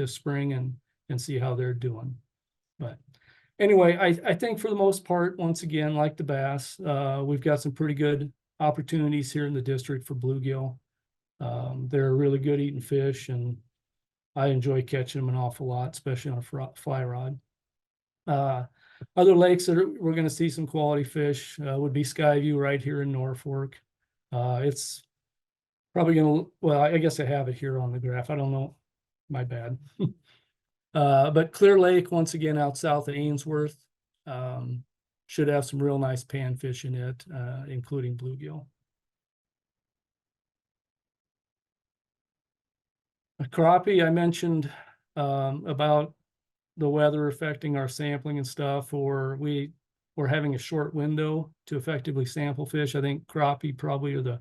spring, and see how they're doing. But anyway, I think for the most part, once again, like the bass, we've got some pretty good opportunities here in the district for bluegill. They're really good eating fish, and I enjoy catching them an awful lot, especially on a fly rod. Other lakes that we're going to see some quality fish would be Skyview right here in Norfolk. It's probably going to, well, I guess I have it here on the graph. I don't know. My bad. But Clear Lake, once again, out south of Ainsworth, should have some real nice panfish in it, including bluegill. A crappie, I mentioned about the weather affecting our sampling and stuff, or we're having a short window to effectively sample fish. I think crappie probably are the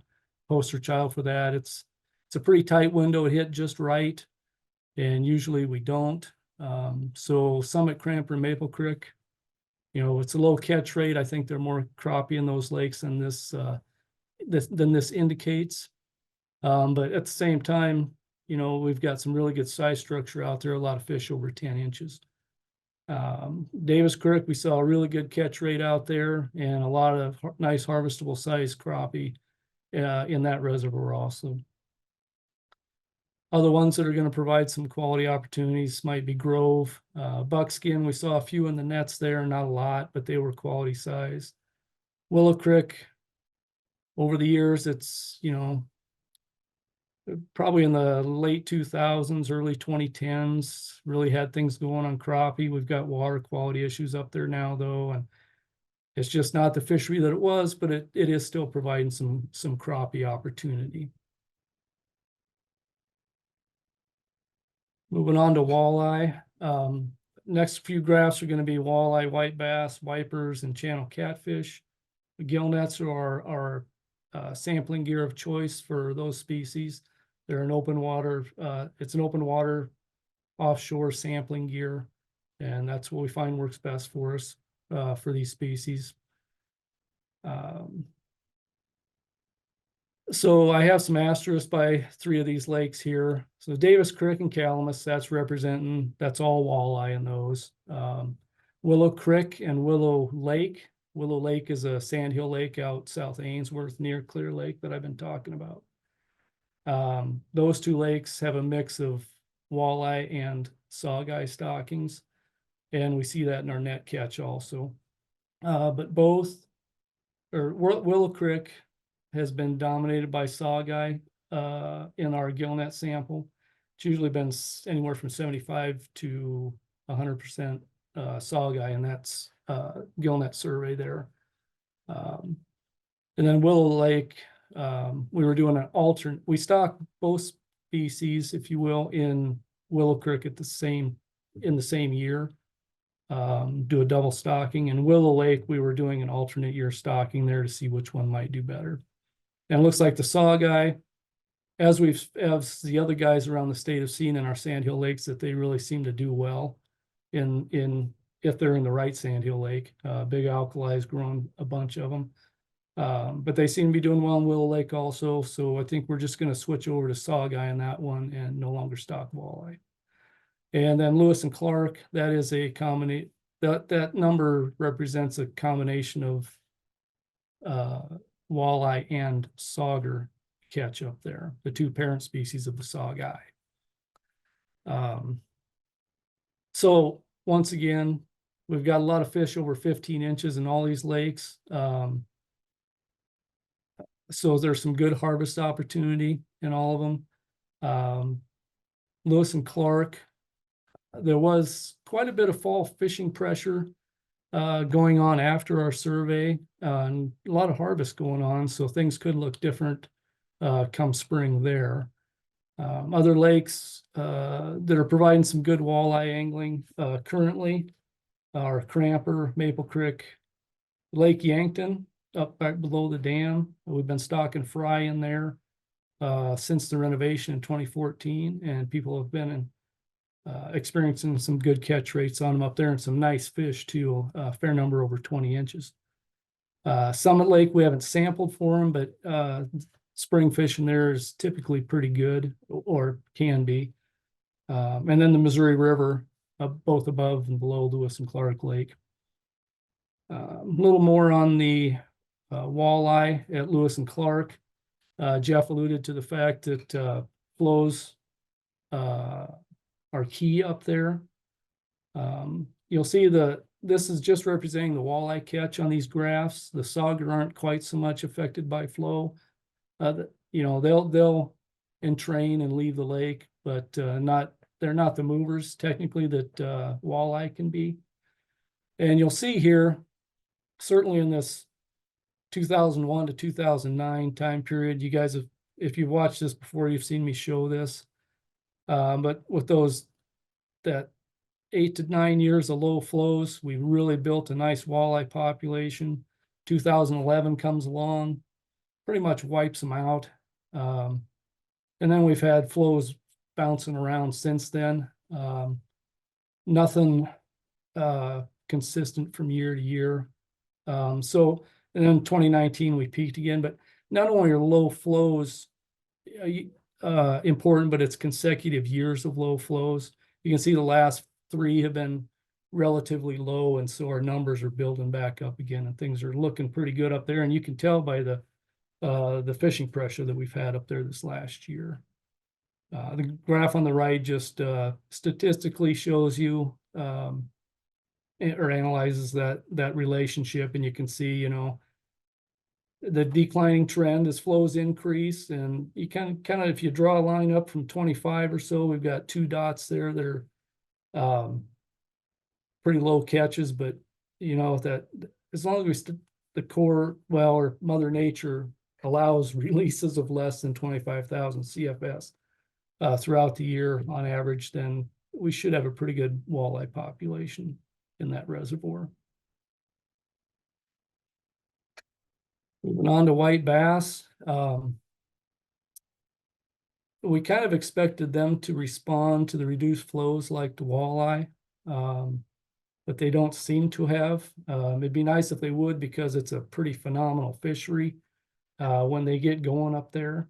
poster child for that. It's a pretty tight window to hit just right, and usually we don't. So Summit, Cramper, Maple Creek, it's a low catch rate. I think there are more crappie in those lakes than this indicates. But at the same time, we've got some really good size structure out there, a lot of fish over 10 inches. Davis Creek, we saw a really good catch rate out there, and a lot of nice harvestable size crappie in that reservoir also. Other ones that are going to provide some quality opportunities might be Grove, Buckskin. We saw a few in the nets there, not a lot, but they were quality size. Willow Creek, over the years, it's, probably in the late 2000s, early 2010s, really had things going on crappie. We've got water quality issues up there now, though, and it's just not the fishery that it was, but it is still providing some crappie opportunity. Moving on to walleye. Next few graphs are going to be walleye, white bass, wipers, and channel catfish. The gill nets are our sampling gear of choice for those species. They're an open water, it's an open water offshore sampling gear, and that's what we find works best for us for these species. So I have some asterisks by 3 of these lakes here. So Davis Creek and Calamus, that's all walleye in those. Willow Creek and Willow Lake, Willow Lake is a sandhill lake out south of Ainsworth near Clear Lake that I've been talking about. Those two lakes have a mix of walleye and saugeye stockings, and we see that in our net catch also. But both, or Willow Creek has been dominated by saugeye in our gillnet sample. It's usually been anywhere from 75 to 100% saugeye, and that's gillnet survey there. And then Willow Lake, we were doing an alternate, we stock both species, if you will, in Willow Creek in the same year. Do a double stocking. In Willow Lake, we were doing an alternate year stocking there to see which one might do better. And it looks like the saugeye, as the other guys around the state have seen in our sandhill lakes, that they really seem to do well if they're in the right sandhill lake. Big Alkali's grown a bunch of them. But they seem to be doing well in Willow Lake also. So I think we're just going to switch over to saugeye on that one and no longer stock walleye. And then Lewis and Clark, that is a combination, that number represents a combination of walleye and sauger catch up there, the two parent species of the saugeye. So once again, we've got a lot of fish over 15 inches in all these lakes. So there's some good harvest opportunity in all of them. Lewis and Clark, there was quite a bit of fall fishing pressure going on after our survey, and a lot of harvest going on, so things could look different come spring there. Other lakes that are providing some good walleye angling currently are Cramper, Maple Creek, Lake Yankton up back below the dam. We've been stocking fry in there since the renovation in 2014, and people have been experiencing some good catch rates on them up there, and some nice fish too, a fair number over 20 inches. Summit Lake, we haven't sampled for them, but spring fishing there is typically pretty good, or can be. And then the Missouri River, both above and below Lewis and Clark Lake. A little more on the walleye at Lewis and Clark. Jeff alluded to the fact that flows are key up there. You'll see this is just representing the walleye catch on these graphs. The sauger aren't quite so much affected by flow. They'll entrain and leave the lake, but they're not the movers technically that walleye can be. And you'll see here, certainly in this 2001 to 2009 time period, you guys have, if you've watched this before, you've seen me show this. But with that 8 to 9 years of low flows, we really built a nice walleye population. 2011 comes along, pretty much wipes them out. And then we've had flows bouncing around since then. Nothing consistent from year to year. And then 2019 we peaked again, but not only are low flows important, but it's consecutive years of low flows. You can see the last 3 have been relatively low, and so our numbers are building back up again, and things are looking pretty good up there. And you can tell by the fishing pressure that we've had up there this last year. The graph on the right just statistically shows you or analyzes that relationship, and you can see, the declining trend as flows increase, and you kind of if you draw a line up from 25 or so, we've got 2 dots there that are pretty low catches, but that as long as the core, or Mother Nature allows releases of less than 25,000 CFS throughout the year on average, then we should have a pretty good walleye population in that reservoir. Moving on to white bass. We kind of expected them to respond to the reduced flows like the walleye, but they don't seem to have. It'd be nice if they would, because it's a pretty phenomenal fishery when they get going up there.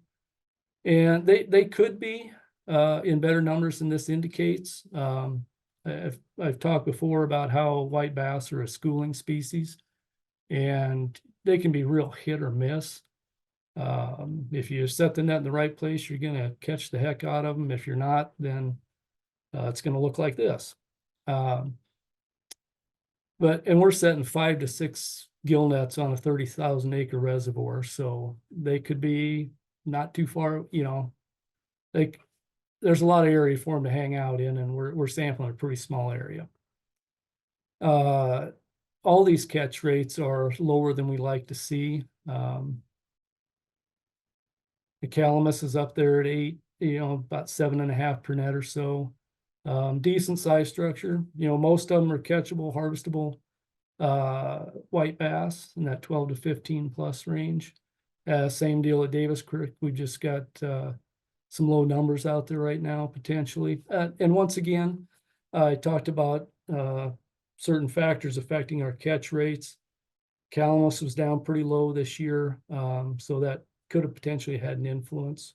And they could be in better numbers than this indicates. I've talked before about how white bass are a schooling species. and they can be real hit or miss. If you set the net in the right place, you're gonna catch the heck out of them. If you're not, then it's gonna look like this. And we're setting 5 to 6 gill nets on a 30,000 acre reservoir, so they could be not too far, like there's a lot of area for them to hang out in, and we're sampling a pretty small area. All these catch rates are lower than we like to see. The calamus is up there at 8, about 7.5 per net or so. Decent size structure. Most of them are catchable, harvestable white bass in that 12 to 15 plus range. Same deal at Davis Creek. We just got some low numbers out there right now, potentially. And once again, I talked about certain factors affecting our catch rates. Calamus was down pretty low this year, so that could have potentially had an influence.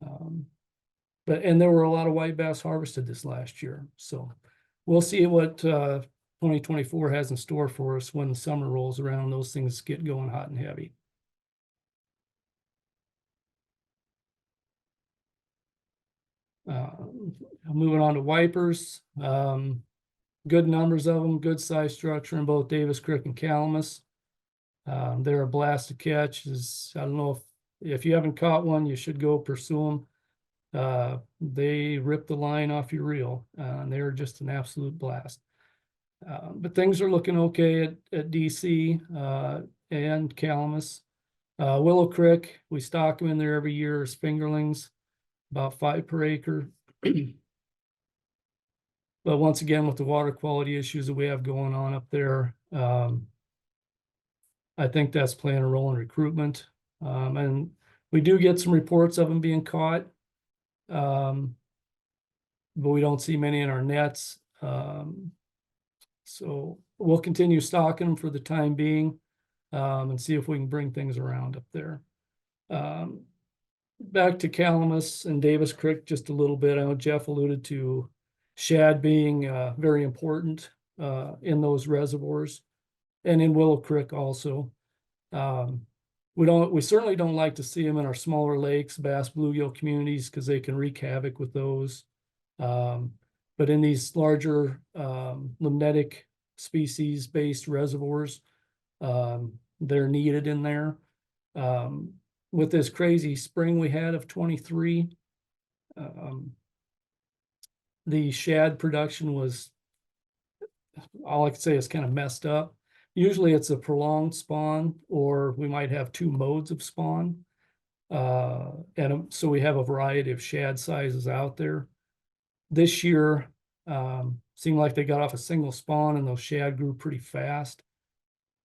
And there were a lot of white bass harvested this last year. So we'll see what 2024 has in store for us when the summer rolls around. Those things get going hot and heavy. Moving on to wipers. Good numbers of them, good size structure in both Davis Creek and Calamus. They're a blast to catch. I don't know if you haven't caught one, you should go pursue them. They rip the line off your reel, and they're just an absolute blast. But things are looking okay at DC and Calamus. Willow Creek, we stock them in there every year as fingerlings, about 5 per acre. But once again, with the water quality issues that we have going on up there, I think that's playing a role in recruitment. And we do get some reports of them being caught, but we don't see many in our nets. So we'll continue stocking them for the time being, and see if we can bring things around up there. Back to Calamus and Davis Creek just a little bit. I know Jeff alluded to shad being very important in those reservoirs, and in Willow Creek also. We certainly don't like to see them in our smaller lakes, bass bluegill communities, because they can wreak havoc with those. But in these larger limnetic species-based reservoirs, they're needed in there. With this crazy spring we had of 23, the shad production was, all I could say is kind of messed up. Usually it's a prolonged spawn, or we might have 2 modes of spawn. And so we have a variety of shad sizes out there. This year, seemed like they got off a single spawn, and those shad grew pretty fast.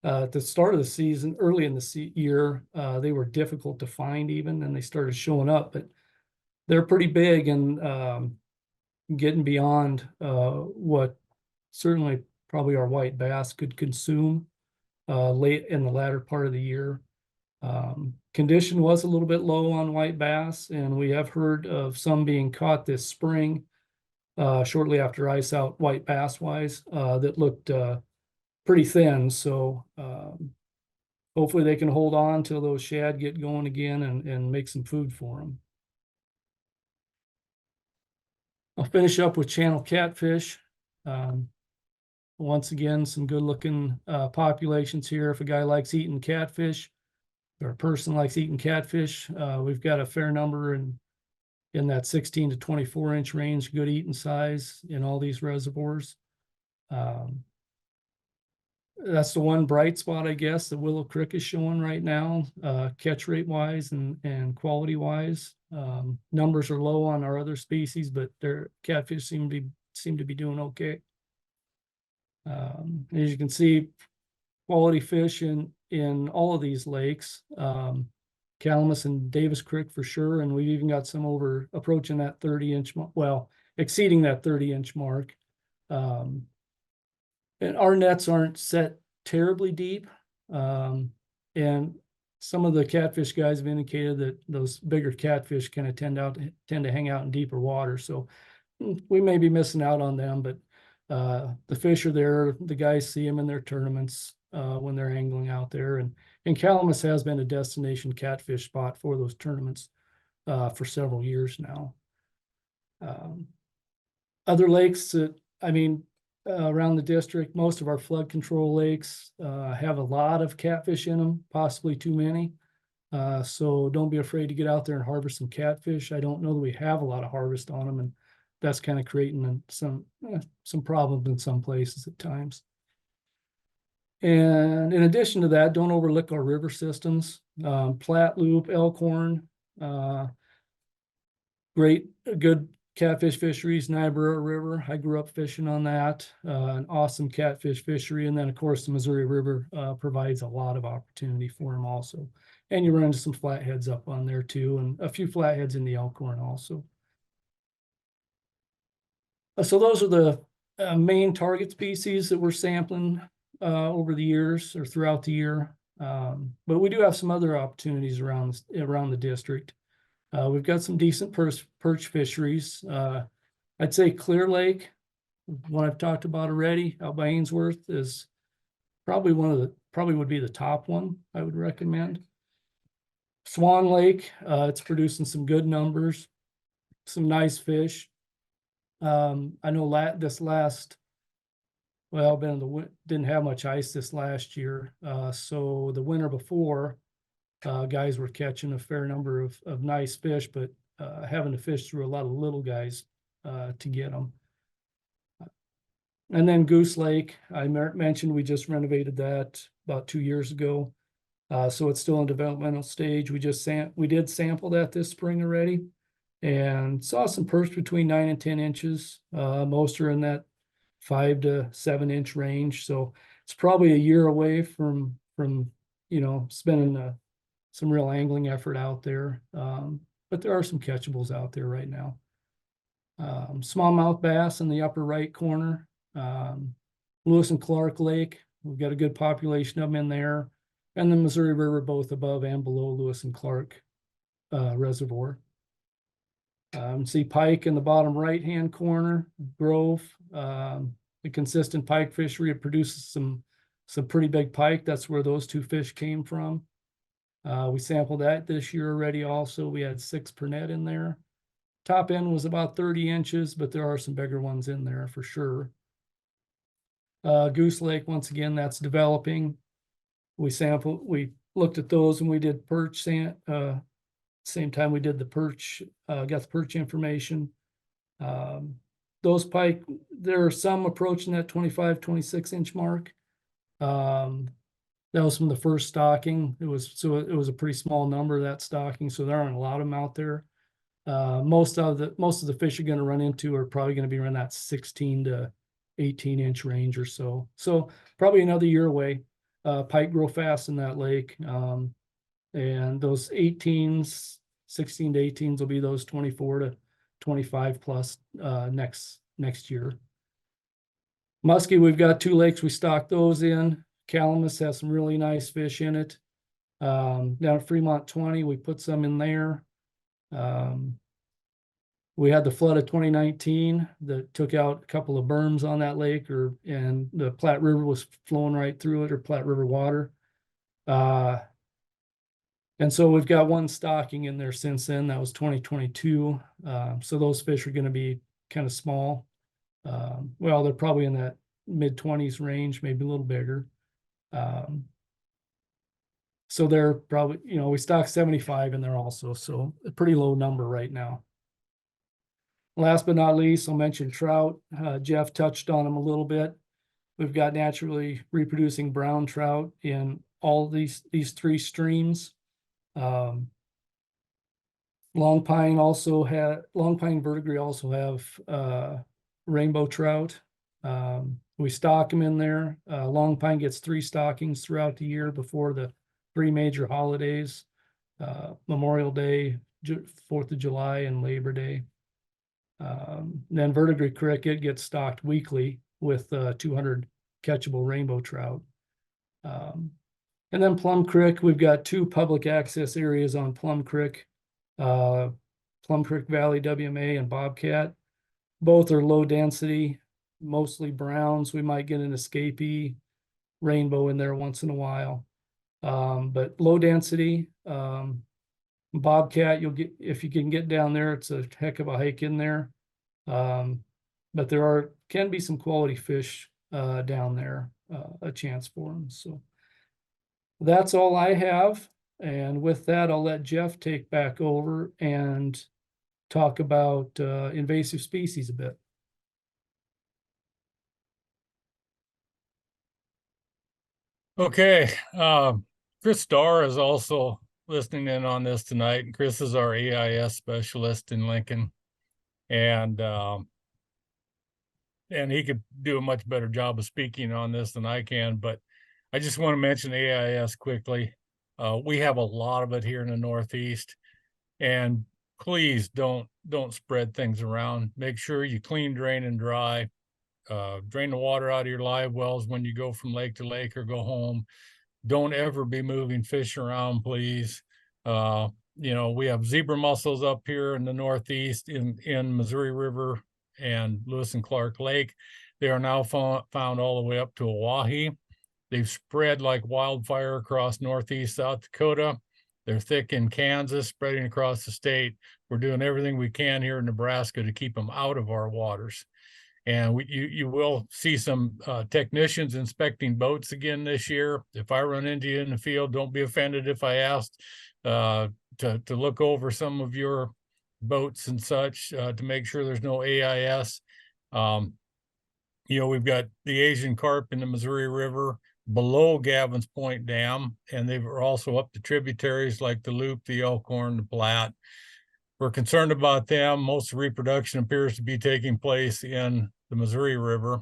At the start of the season, early in the year, they were difficult to find even, and they started showing up, but they're pretty big and getting beyond what certainly probably our white bass could consume late in the latter part of the year. Condition was a little bit low on white bass, and we have heard of some being caught this spring shortly after ice out white bass wise that looked pretty thin. So hopefully they can hold on till those shad get going again and make some food for them. I'll finish up with channel catfish. Once again, some good looking populations here. If a guy likes eating catfish, or a person likes eating catfish, we've got a fair number in that 16 to 24 inch range, good eating size in all these reservoirs. That's the one bright spot, I guess, that Willow Creek is showing right now, catch rate wise and quality wise. Numbers are low on our other species, but their catfish seem to be doing okay. As you can see, quality fish in all of these lakes, Calamus and Davis Creek for sure, and we've even got some over approaching that 30-inch, well, exceeding that 30-inch mark. And our nets aren't set terribly deep, and some of the catfish guys have indicated that those bigger catfish kind of tend to hang out in deeper water, so we may be missing out on them, but the fish are there. The guys see them in their tournaments. when they're angling out there. And Calamus has been a destination catfish spot for those tournaments for several years now. Other lakes that, around the district, most of our flood control lakes have a lot of catfish in them, possibly too many. So don't be afraid to get out there and harvest some catfish. I don't know that we have a lot of harvest on them, and that's kind of creating some problems in some places at times. And in addition to that, don't overlook our river systems. Platte Loop, Elkhorn, good catfish fisheries, Niobrara River. I grew up fishing on that. An awesome catfish fishery. And then, of course, the Missouri River provides a lot of opportunity for them also. And you run into some flatheads up on there too, and a few flatheads in the Elkhorn also. So those are the main target species that we're sampling over the years or throughout the year. But we do have some other opportunities around the district. We've got some decent perch fisheries. I'd say Clear Lake, one I've talked about already, out by Ainsworth, is probably would be the top one I would recommend. Swan Lake, it's producing some good numbers, some nice fish. I know didn't have much ice this last year. So the winter before, guys were catching a fair number of nice fish, but having to fish through a lot of little guys to get them. And then Goose Lake, I mentioned we just renovated that about 2 years ago. So it's still in developmental stage. We did sample that this spring already and saw some perch between 9 and 10 inches. Most are in that 5 to 7 inch range. So it's probably a year away from spending some real angling effort out there. But there are some catchables out there right now. Smallmouth bass in the upper right corner. Lewis and Clark Lake, we've got a good population of them in there. And the Missouri River, both above and below Lewis and Clark Reservoir. See pike in the bottom right-hand corner, Grove, the consistent pike fishery. It produces some pretty big pike. That's where those two fish came from. We sampled that this year already also. We had 6 per net in there. Top end was about 30 inches, but there are some bigger ones in there for sure. Goose Lake, once again, that's developing. We looked at those and we did perch same time we did the perch, got the perch information. Those pike, there are some approaching that 25, 26 inch mark. That was from the first stocking. It was a pretty small number, that stocking, so there aren't a lot of them out there. Most of the fish you're going to run into are probably going to be around that 16 to 18 inch range or so. So probably another year away. Pike grow fast in that lake. And those 16 to 18s will be those 24 to 25 plus next year. Muskie, we've got 2 lakes we stock those in. Calamus has some really nice fish in it. Down at Fremont 20, we put some in there. We had the flood of 2019 that took out a couple of berms on that lake, and the Platte River was flowing right through it, or Platte River water. And so we've got 1 stocking in there since then. That was 2022. So those fish are going to be kind of small. Well, they're probably in that mid-20s range, maybe a little bigger. So they're probably, we stock 75 in there also. So a pretty low number right now. Last but not least, I'll mention trout. Jeff touched on them a little bit. We've got naturally reproducing brown trout in all these 3 streams. Long Pine verdigris also have rainbow trout. We stock them in there. Long Pine gets 3 stockings throughout the year before the 3 major holidays, Memorial Day, 4th of July, and Labor Day. Then verdigris cricket gets stocked weekly with 200 catchable rainbow trout. And then Plum Creek, we've got 2 public access areas on Plum Creek, Plum Creek Valley WMA and Bobcat. Both are low density, mostly browns. We might get an escapee rainbow in there once in a while. But low density, bobcat, you'll get, if you can get down there, it's a heck of a hike in there. But can be some quality fish down there, a chance for them. So that's all I have. And with that, I'll let Jeff take back over and talk about invasive species a bit. Okay, Chris Starr is also listening in on this tonight. And Chris is our AIS specialist in Lincoln. And he could do a much better job of speaking on this than I can, but I just want to mention AIS quickly. We have a lot of it here in the Northeast, and please don't spread things around. Make sure you clean, drain, and dry. Drain the water out of your live wells when you go from lake to lake or go home. Don't ever be moving fish around, please. We have zebra mussels up here in the Northeast in Missouri River and Lewis and Clark Lake. They are now found all the way up to Oahe. They've spread like wildfire across Northeast South Dakota. They're thick in Kansas, spreading across the state. We're doing everything we can here in Nebraska to keep them out of our waters. And you will see some technicians inspecting boats again this year. If I run into you in the field, don't be offended if I asked to look over some of your boats and such to make sure there's no AIS. We've got the Asian carp in the Missouri River below Gavin's Point Dam, and they were also up the tributaries like the Loup, the Elkhorn, the Platte. We're concerned about them. Most of the reproduction appears to be taking place in the Missouri River,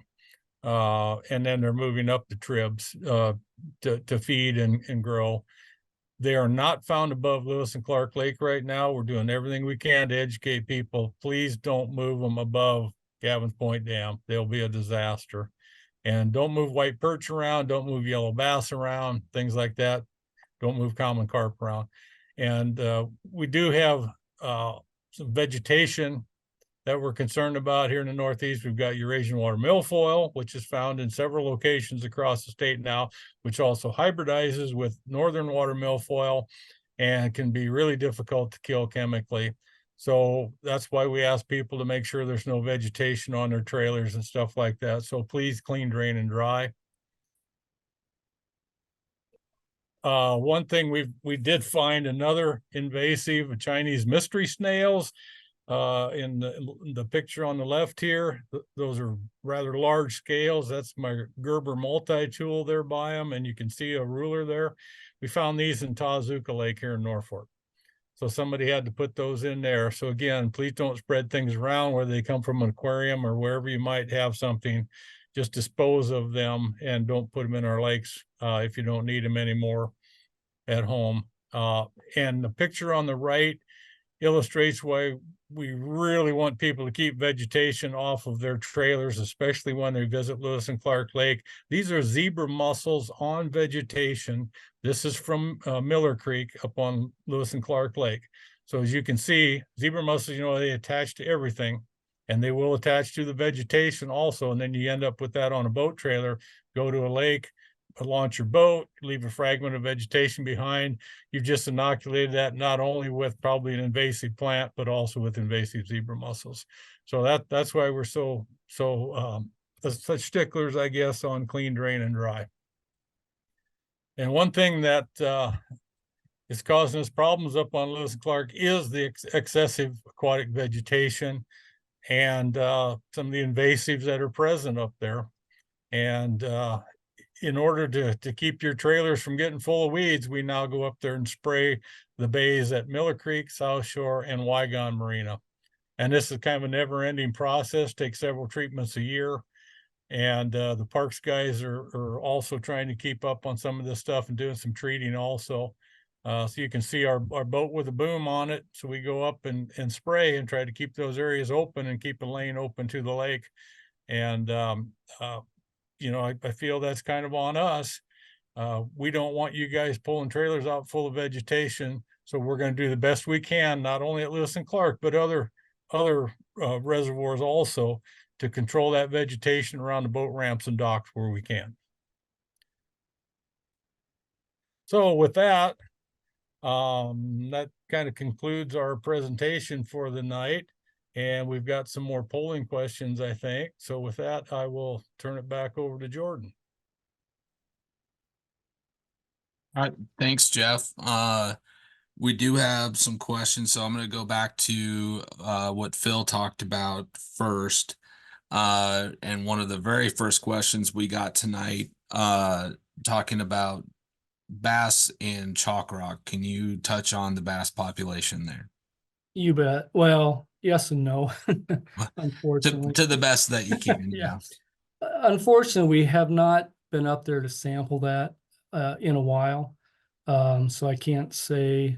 and then they're moving up the tribs to feed and grow. They are not found above Lewis and Clark Lake right now. We're doing everything we can to educate people. Please don't move them above Gavin's Point Dam. They'll be a disaster. And don't move white perch around. Don't move yellow bass around, things like that. Don't move common carp around. And we do have some vegetation that we're concerned about here in the Northeast. We've got Eurasian water milfoil, which is found in several locations across the state now, which also hybridizes with northern water milfoil and can be really difficult to kill chemically. So that's why we ask people to make sure there's no vegetation on their trailers and stuff like that. So please clean, drain, and dry. One thing we did find another invasive Chinese mystery snails in the picture on the left here. Those are rather large scales. That's my Gerber multi-tool there by them, and you can see a ruler there. We found these in Tazuka Lake here in Norfolk. So somebody had to put those in there. So again, please don't spread things around, whether they come from an aquarium or wherever you might have something. Just dispose of them and don't put them in our lakes if you don't need them anymore at home. And the picture on the right illustrates why we really want people to keep vegetation off of their trailers, especially when they visit Lewis and Clark Lake. These are zebra mussels on vegetation. This is from Miller Creek up on Lewis and Clark Lake. So as you can see, zebra mussels, they attach to everything, and they will attach to the vegetation also. And then you end up with that on a boat trailer. Go to a lake, launch your boat, leave a fragment of vegetation behind. You've just inoculated that not only with probably an invasive plant, but also with invasive zebra mussels. So that's why we're so such sticklers, I guess, on clean, drain, and dry. And one thing that is causing us problems up on Lewis and Clark is the excessive aquatic vegetation and some of the invasives that are present up there. And in order to keep your trailers from getting full of weeds, we now go up there and spray the bays at Miller Creek, South Shore, and Wygon Marina. And this is kind of a never-ending process, takes several treatments a year. And the parks guys are also trying to keep up on some of this stuff and doing some treating also. So you can see our boat with a boom on it. So we go up and spray and try to keep those areas open and keep a lane open to the lake. And I feel that's kind of on us. We don't want you guys pulling trailers out full of vegetation. So we're going to do the best we can, not only at Lewis and Clark, but other reservoirs also, to control that vegetation around the boat ramps and docks where we can. So with that, that kind of concludes our presentation for the night. And we've got some more polling questions, I think. So with that, I will turn it back over to Jordan. All right, thanks, Jeff. We do have some questions, so I'm going to go back to what Phil talked about first. And one of the very first questions we got tonight, talking about bass in Chalk Rock. Can you touch on the bass population there? You bet. Well, yes and no, unfortunately. To the best that you can. Yeah. Unfortunately, we have not been up there to sample that in a while. So I can't say,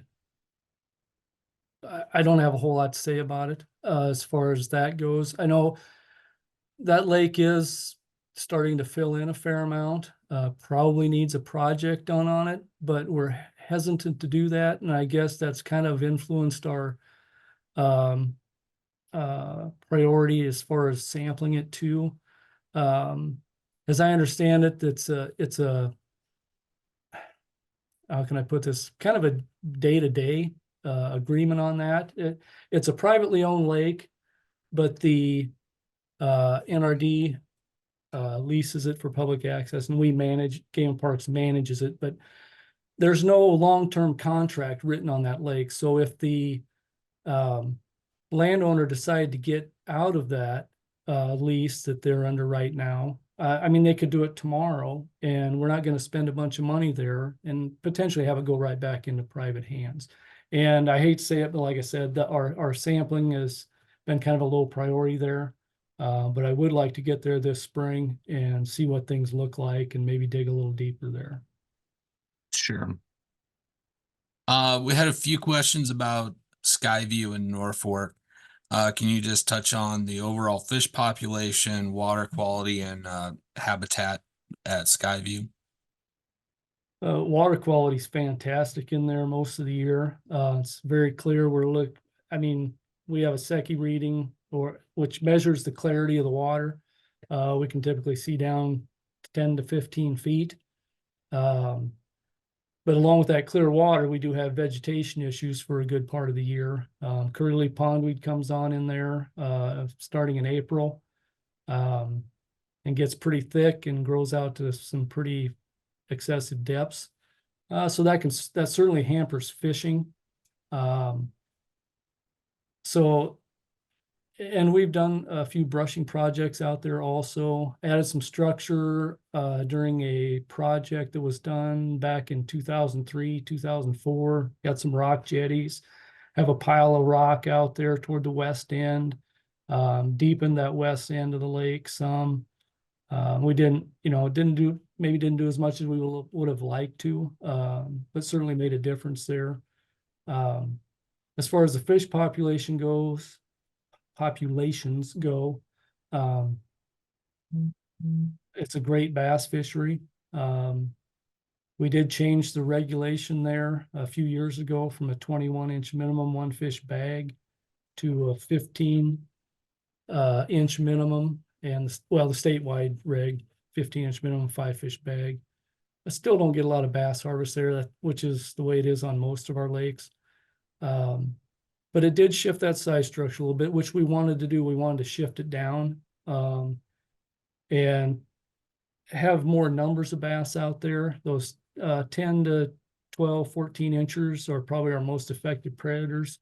I don't have a whole lot to say about it as far as that goes. I know that lake is starting to fill in a fair amount, probably needs a project done on it, but we're hesitant to do that. And I guess that's kind of influenced our priority as far as sampling it too. As I understand it, it's a how can I put this, kind of a day-to-day agreement on that. It's a privately owned lake, but the NRD leases it for public access, and we manage, Game and Parks manages it, but there's no long-term contract written on that lake. So if the landowner decided to get out of that lease that they're under right now, I mean, they could do it tomorrow, and we're not going to spend a bunch of money there and potentially have it go right back into private hands. And I hate to say it, but like I said, our sampling has been kind of a low priority there. But I would like to get there this spring and see what things look like and maybe dig a little deeper there. Sure. We had a few questions about Skyview and Norfolk. Can you just touch on the overall fish population, water quality, and habitat at Skyview? Water quality is fantastic in there most of the year. It's very clear. I mean, we have a Secchi reading which measures the clarity of the water. We can typically see down 10 to 15 feet. But along with that clear water, we do have vegetation issues for a good part of the year. Curly pondweed comes on in there starting in April, and gets pretty thick and grows out to some pretty excessive depths. So that certainly hampers fishing. And we've done a few brushing projects out there also, added some structure during a project that was done back in 2003, 2004, got some rock jetties, have a pile of rock out there toward the west end, deepened that west end of the lake some. We didn't do as much as we would have liked to, but certainly made a difference there. As far as the fish populations go, it's a great bass fishery. We did change the regulation there a few years ago from a 21-inch minimum one fish bag to a 15-inch minimum, and the statewide reg 15-inch minimum 5-fish bag. I still don't get a lot of bass harvest there, which is the way it is on most of our lakes. But it did shift that size structure a little bit, which we wanted to do. We wanted to shift it down and have more numbers of bass out there. Those 10 to 12, 14 inchers are probably our most effective predators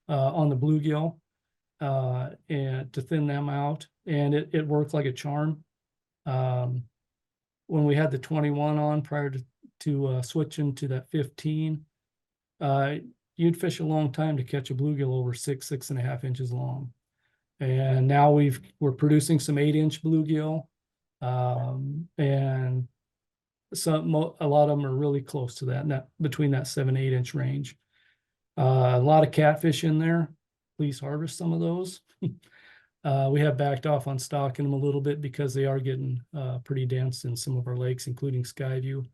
on the bluegill, and to thin them out. And it worked like a charm. When we had the 21 on prior to switching to that 15, you'd fish a long time to catch a bluegill over 6.5 inches long. And now we're producing some 8-inch bluegill, and a lot of them are really close to that, between that 7-8 inch range. A lot of catfish in there. Please harvest some of those. We have backed off on stocking them a little bit because they are getting pretty dense in some of our lakes, including Skyview.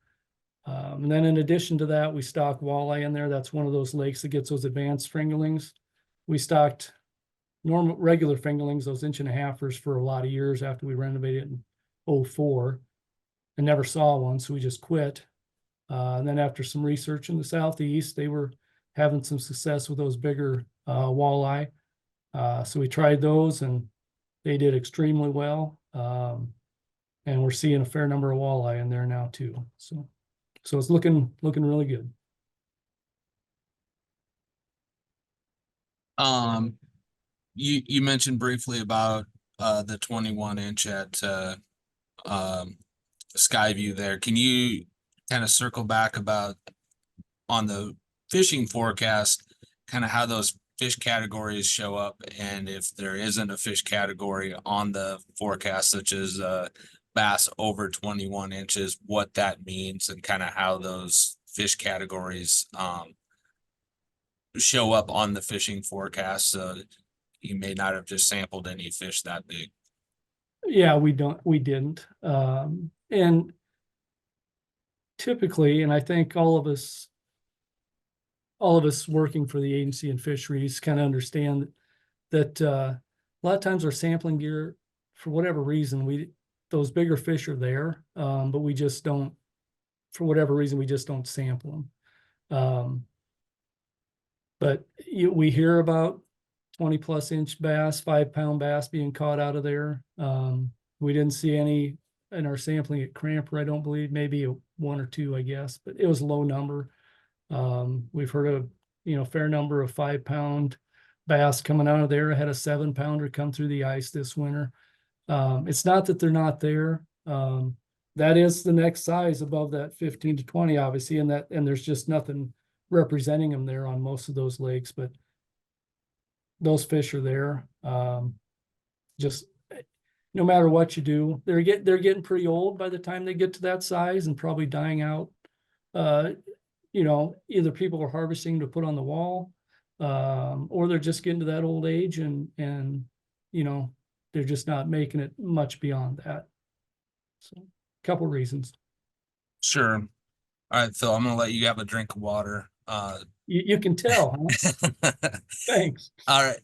And then in addition to that, we stock walleye in there. That's one of those lakes that gets those advanced fingerlings. We stocked regular fingerlings, those 1.5-inchers, for a lot of years after we renovated it in 2004, and never saw one, so we just quit. And then after some research in the southeast, they were having some success with those bigger walleye. So we tried those and they did extremely well. And we're seeing a fair number of walleye in there now too. So it's looking really good. You mentioned briefly about the 21 inch at Skyview there. Can you kind of circle back about on the fishing forecast, kind of how those fish categories show up, and if there isn't a fish category on the forecast, such as bass over 21 inches, what that means, and kind of how those fish categories show up on the fishing forecast? You may not have just sampled any fish that big. Yeah, we didn't. And typically, and I think all of us working for the agency and fisheries kind of understand that a lot of times our sampling gear, for whatever reason, those bigger fish are there, but we just don't, for whatever reason, we just don't sample them. But we hear about 20+ inch bass, 5-pound bass being caught out of there. We didn't see any in our sampling at Cramper, I don't believe, maybe 1 or 2, I guess, but it was a low number. We've heard of, fair number of 5-pound bass coming out of there. I had a 7-pounder come through the ice this winter. It's not that they're not there. That is the next size above that 15 to 20, obviously, and there's just nothing representing them there on most of those lakes, but those fish are there. Just no matter what you do, they're getting pretty old by the time they get to that size and probably dying out. Either people are harvesting to put on the wall, or they're just getting to that old age and they're just not making it much beyond that. So a couple reasons. Sure. All right, Phil, I'm gonna let you have a drink of water. You can tell, huh? Thanks. All right,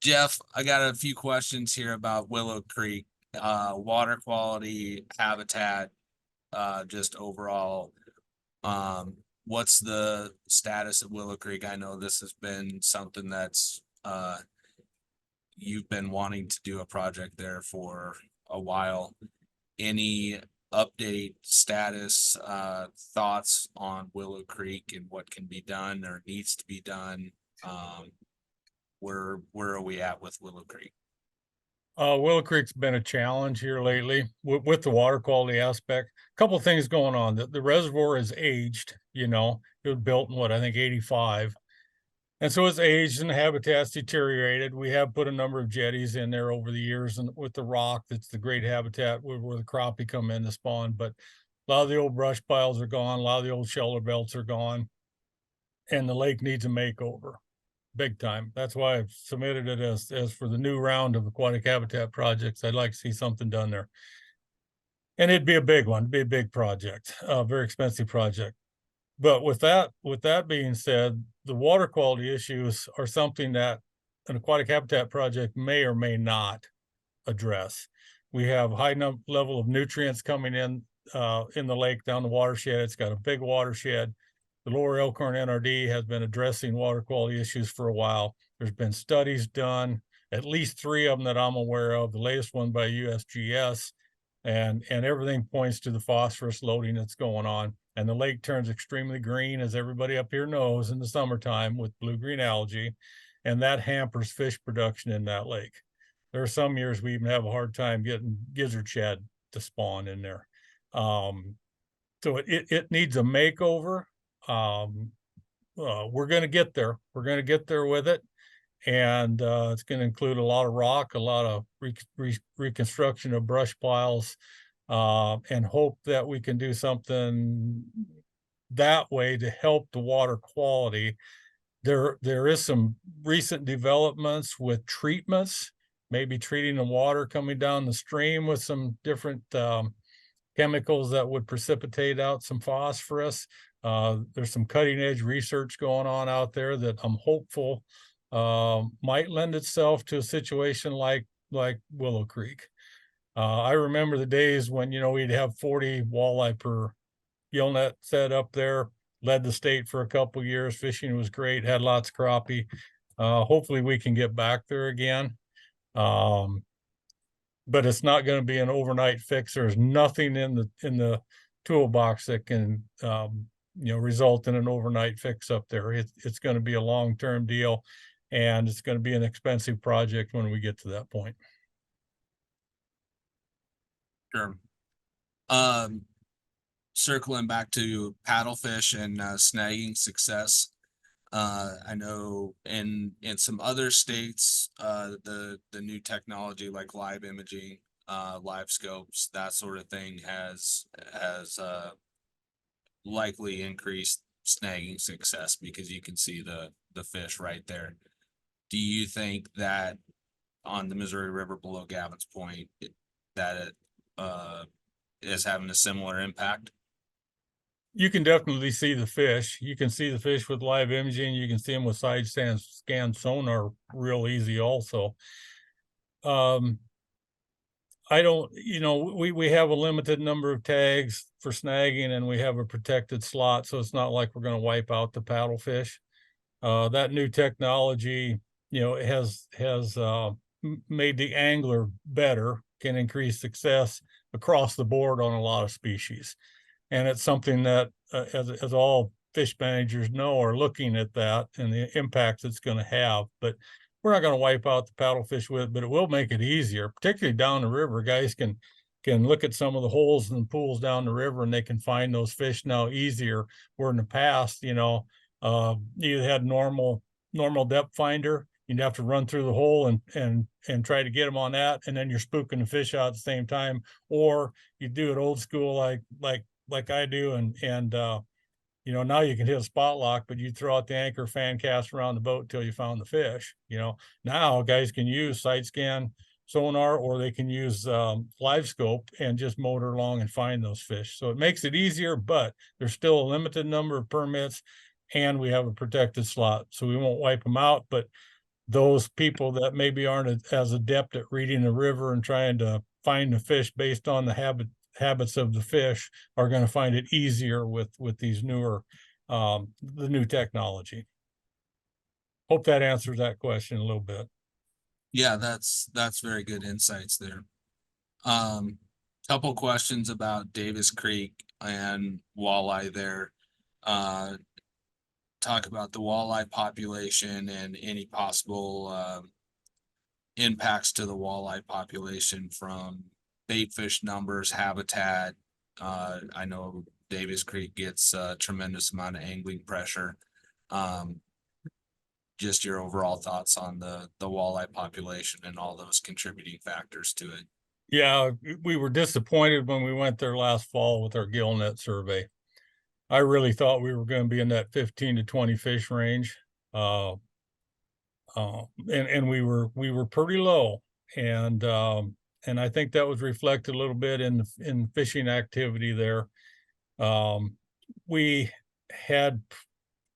Jeff, I got a few questions here about Willow Creek, water quality, habitat, just overall. What's the status of Willow Creek? I know this has been something that's you've been wanting to do a project there for a while. Any update, status, thoughts on Willow Creek and what can be done or needs to be done? Where are we at with Willow Creek? Willow Creek's been a challenge here lately with the water quality aspect. A couple of things going on. The reservoir is aged, it was built in I think 85. And so it's aged and the habitat's deteriorated. We have put a number of jetties in there over the years, and with the rock, that's the great habitat where the crappie come in to spawn. But a lot of the old brush piles are gone. A lot of the old shelter belts are gone. And the lake needs a makeover, big time. That's why I've submitted it as for the new round of aquatic habitat projects. I'd like to see something done there. And it'd be a big one, it'd be a big project, a very expensive project. But with that being said, the water quality issues are something that an aquatic habitat project may or may not address. We have a high level of nutrients coming in the lake down the watershed. It's got a big watershed. The Lower Elkhorn NRD has been addressing water quality issues for a while. There's been studies done, at least 3 of them that I'm aware of, the latest one by USGS, and everything points to the phosphorus loading that's going on. And the lake turns extremely green, as everybody up here knows, in the summertime with blue-green algae, and that hampers fish production in that lake. There are some years we even have a hard time getting gizzard shad to spawn in there. So it needs a makeover. We're going to get there. We're going to get there with it. And it's going to include a lot of rock, a lot of reconstruction of brush piles, and hope that we can do something that way to help the water quality. There is some recent developments with treatments, maybe treating the water coming down the stream with some different chemicals that would precipitate out some phosphorus. There's some cutting edge research going on out there that I'm hopeful might lend itself to a situation like Willow Creek. I remember the days when, we'd have 40 walleye per gill net set up there, led the state for a couple years. Fishing was great, had lots of crappie. Hopefully we can get back there again. But it's not going to be an overnight fix. There's nothing in the toolbox that can result in an overnight fix up there. It's going to be a long-term deal, and it's going to be an expensive project when we get to that point. Sure. Circling back to paddlefish and snagging success. I know in some other states, the new technology like live imaging, live scopes, that sort of thing has likely increased snagging success because you can see the fish right there. Do you think that on the Missouri River below Gavin's Point that it is having a similar impact? You can definitely see the fish. You can see the fish with live imaging. You can see them with side scan sonar real easy also. I don't, we have a limited number of tags for snagging, and we have a protected slot, so it's not like we're going to wipe out the paddlefish. That new technology, has made the angler better, can increase success across the board on a lot of species. And it's something that, as all fish managers know, are looking at that and the impacts it's going to have. But we're not going to wipe out the paddlefish with it, but it will make it easier, particularly down the river. Guys can look at some of the holes and pools down the river, and they can find those fish now easier. Where in the past, you had normal depth finder. You'd have to run through the hole and try to get them on that, and then you're spooking the fish out at the same time. Or you do it old school like I do, and now you can hit a spot lock, but you throw out the anchor, fan cast around the boat till you found the fish. Now guys can use side scan sonar, or they can use live scope and just motor along and find those fish. So it makes it easier, but there's still a limited number of permits, and we have a protected slot, so we won't wipe them out. But those people that maybe aren't as adept at reading the river and trying to find the fish based on the habits of the fish are going to find it easier with these newer the new technology. Hope that answers that question a little bit. Yeah, that's very good insights there. Couple questions about Davis Creek and walleye there. Talk about the walleye population and any possible impacts to the walleye population from bait fish numbers, habitat. I know Davis Creek gets a tremendous amount of angling pressure. Just your overall thoughts on the walleye population and all those contributing factors to it. Yeah, we were disappointed when we went there last fall with our gill net survey. I really thought we were going to be in that 15 to 20 fish range. And we were pretty low. And I think that was reflected a little bit in fishing activity there. We had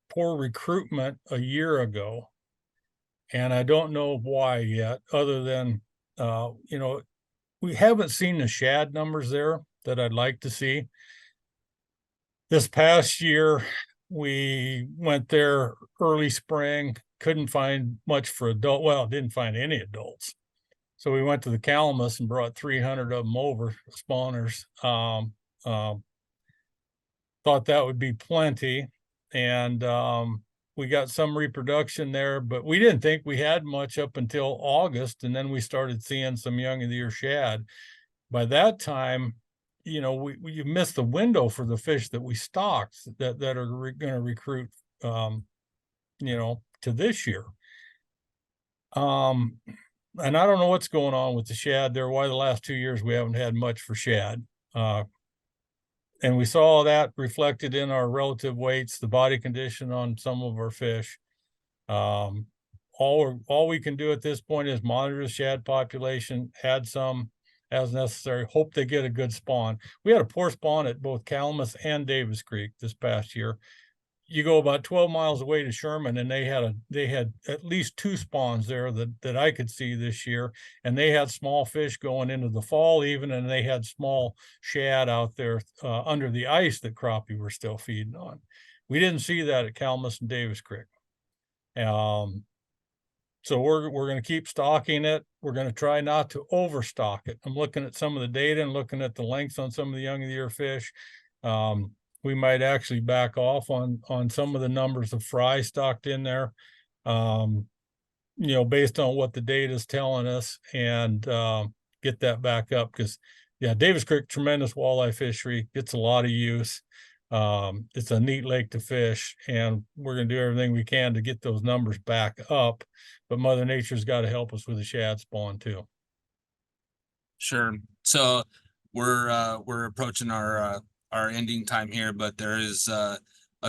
poor recruitment a year ago, and I don't know why yet, other than, we haven't seen the shad numbers there that I'd like to see. This past year, we went there early spring, couldn't find much for adult. Well, didn't find any adults. So we went to the Calamus and brought 300 of them over, spawners. Thought that would be plenty. And we got some reproduction there, but we didn't think we had much up until August. And then we started seeing some young of the year shad. By that time, we missed the window for the fish that we stocked that are going to recruit, to this year. And I don't know what's going on with the shad there, why the last 2 years we haven't had much for shad. And we saw that reflected in our relative weights, the body condition on some of our fish. All we can do at this point is monitor the shad population, add some as necessary, hope they get a good spawn. We had a poor spawn at both Calamus and Davis Creek this past year. you go about 12 miles away to Sherman, and they had at least 2 spawns there that I could see this year, and they had small fish going into the fall even, and they had small shad out there under the ice that crappie were still feeding on. We didn't see that at Calmus and Davis Creek. So we're going to keep stocking it. We're going to try not to overstock it. I'm looking at some of the data and looking at the lengths on some of the young of the year fish. We might actually back off on some of the numbers of fry stocked in there, based on what the data is telling us, and get that back up. Because yeah, Davis Creek, tremendous walleye fishery, gets a lot of use. It's a neat lake to fish, and we're going to do everything we can to get those numbers back up. But Mother Nature's got to help us with the shad spawn too. Sure. So we're approaching our ending time here, but there is a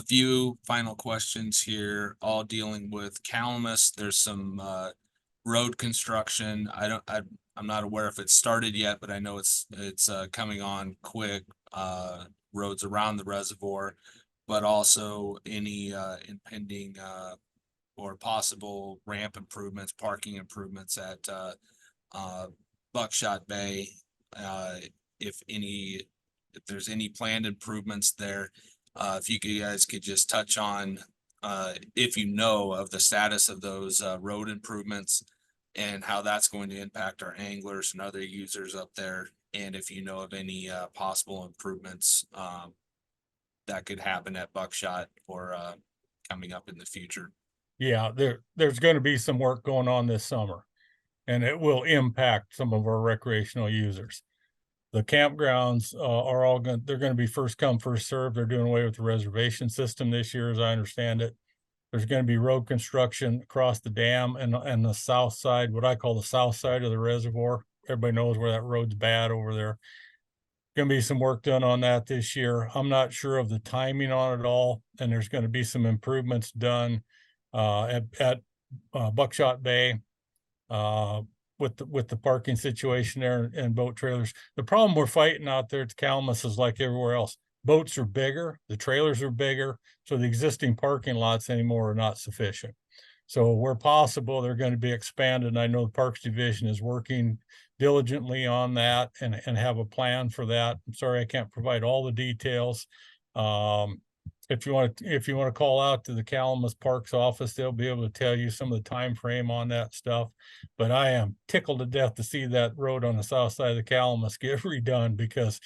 few final questions here, all dealing with Calamus. There's some road construction. I'm not aware if it's started yet, but I know it's coming on quick. Roads around the reservoir, but also any impending or possible ramp improvements, parking improvements at Buckshot Bay. If there's any planned improvements there, if you guys could just touch on if you know of the status of those road improvements and how that's going to impact our anglers and other users up there, and if you know of any possible improvements that could happen at Buckshot or coming up in the future. Yeah, there's going to be some work going on this summer, and it will impact some of our recreational users. The campgrounds they're going to be first come, first served. They're doing away with the reservation system this year, as I understand it. There's going to be road construction across the dam and the south side, what I call the south side of the reservoir. Everybody knows where that road's bad over there. Going to be some work done on that this year. I'm not sure of the timing on it all, and there's going to be some improvements done at Buckshot Bay with the parking situation there and boat trailers. The problem we're fighting out there at Calamus is like everywhere else. Boats are bigger, the trailers are bigger, so the existing parking lots anymore are not sufficient. So where possible, they're going to be expanded. And I know the Parks Division is working diligently on that and have a plan for that. I'm sorry I can't provide all the details. If you want to call out to the Calamus Parks office, they'll be able to tell you some of the time frame on that stuff. But I am tickled to death to see that road on the south side of the Calamus get redone, because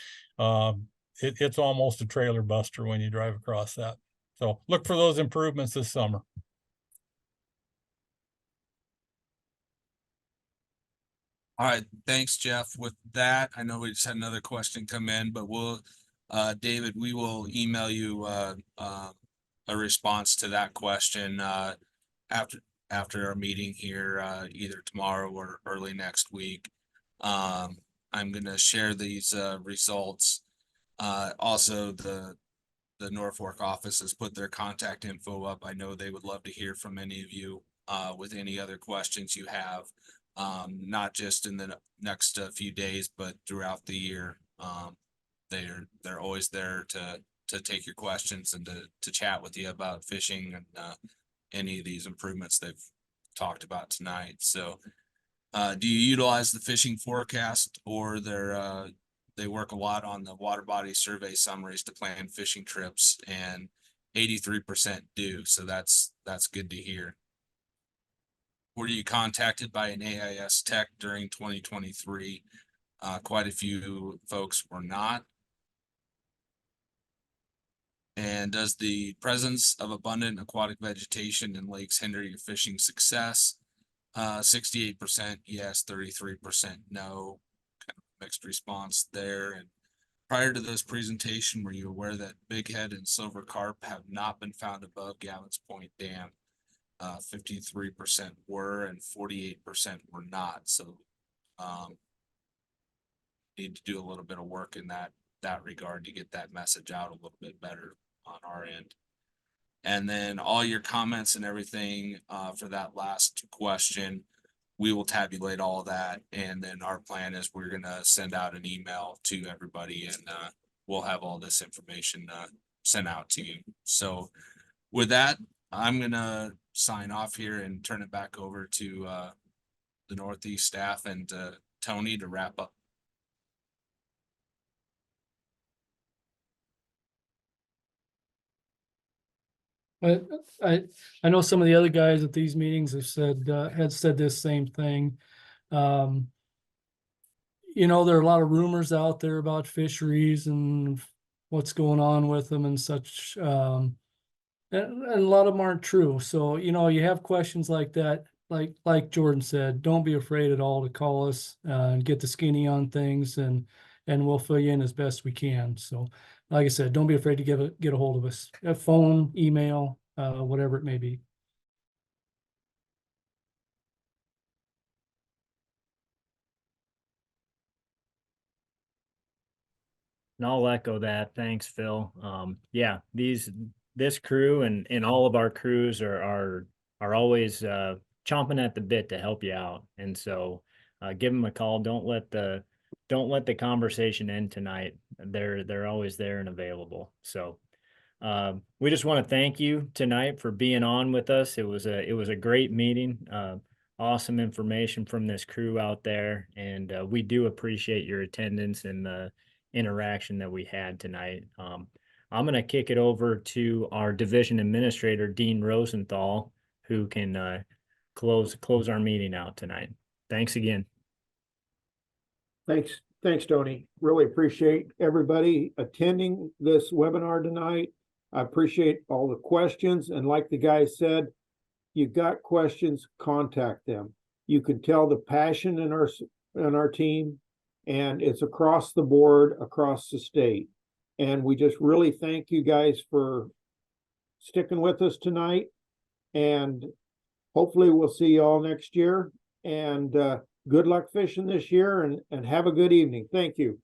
it's almost a trailer buster when you drive across that. So look for those improvements this summer. All right, thanks, Jeff. With that, I know we just had another question come in, but David, we will email you a response to that question after our meeting here, either tomorrow or early next week. I'm going to share these results. Also, the Norfolk office has put their contact info up. I know they would love to hear from any of you with any other questions you have. Not just in the next few days, but throughout the year. They're always there to take your questions and to chat with you about fishing and any of these improvements they've talked about tonight. So do you utilize the fishing forecast, or they work a lot on the water body survey summaries to plan fishing trips, and 83% do, so that's good to hear. Were you contacted by an AIS tech during 2023? Quite a few folks were not. And does the presence of abundant aquatic vegetation in lakes hinder your fishing success? 68% yes, 33% no. Kind of mixed response there. And prior to this presentation, were you aware that bighead and silver carp have not been found above Gavin's Point Dam? 53% were and 48% were not. So need to do a little bit of work in that regard to get that message out a little bit better on our end. And then all your comments and everything for that last question, we will tabulate all of that. And then our plan is we're going to send out an email to everybody, and we'll have all this information sent out to you. So With that, I'm gonna sign off here and turn it back over to the Northeast staff and Tony to wrap up. But I know some of the other guys at these meetings have said, had said this same thing. You know, there are a lot of rumors out there about fisheries and what's going on with them and such. And a lot of them aren't true. So, you know, you have questions like that, like Jordan said, don't be afraid at all to call us and get the skinny on things, and we'll fill you in as best we can. So, like I said, don't be afraid to get a hold of us. Phone, email, whatever it may be. And I'll echo that. Thanks, Phil. Yeah, this crew and all of our crews are always chomping at the bit to help you out. And so give them a call. Don't let the conversation end tonight. They're always there and available. So we just want to thank you tonight for being on with us. It was a great meeting. Awesome information from this crew out there, and we do appreciate your attendance and the interaction that we had tonight. I'm going to kick it over to our division administrator, Dean Rosenthal, who can close our meeting out tonight. Thanks again. Thanks, Tony. Really appreciate everybody attending this webinar tonight. I appreciate all the questions, and like the guy said, you got questions, contact them. You can tell the passion in our team, and it's across the board, across the state. And we just really thank you guys for sticking with us tonight. And hopefully we'll see you all next year. And good luck fishing this year, and have a good evening. Thank you.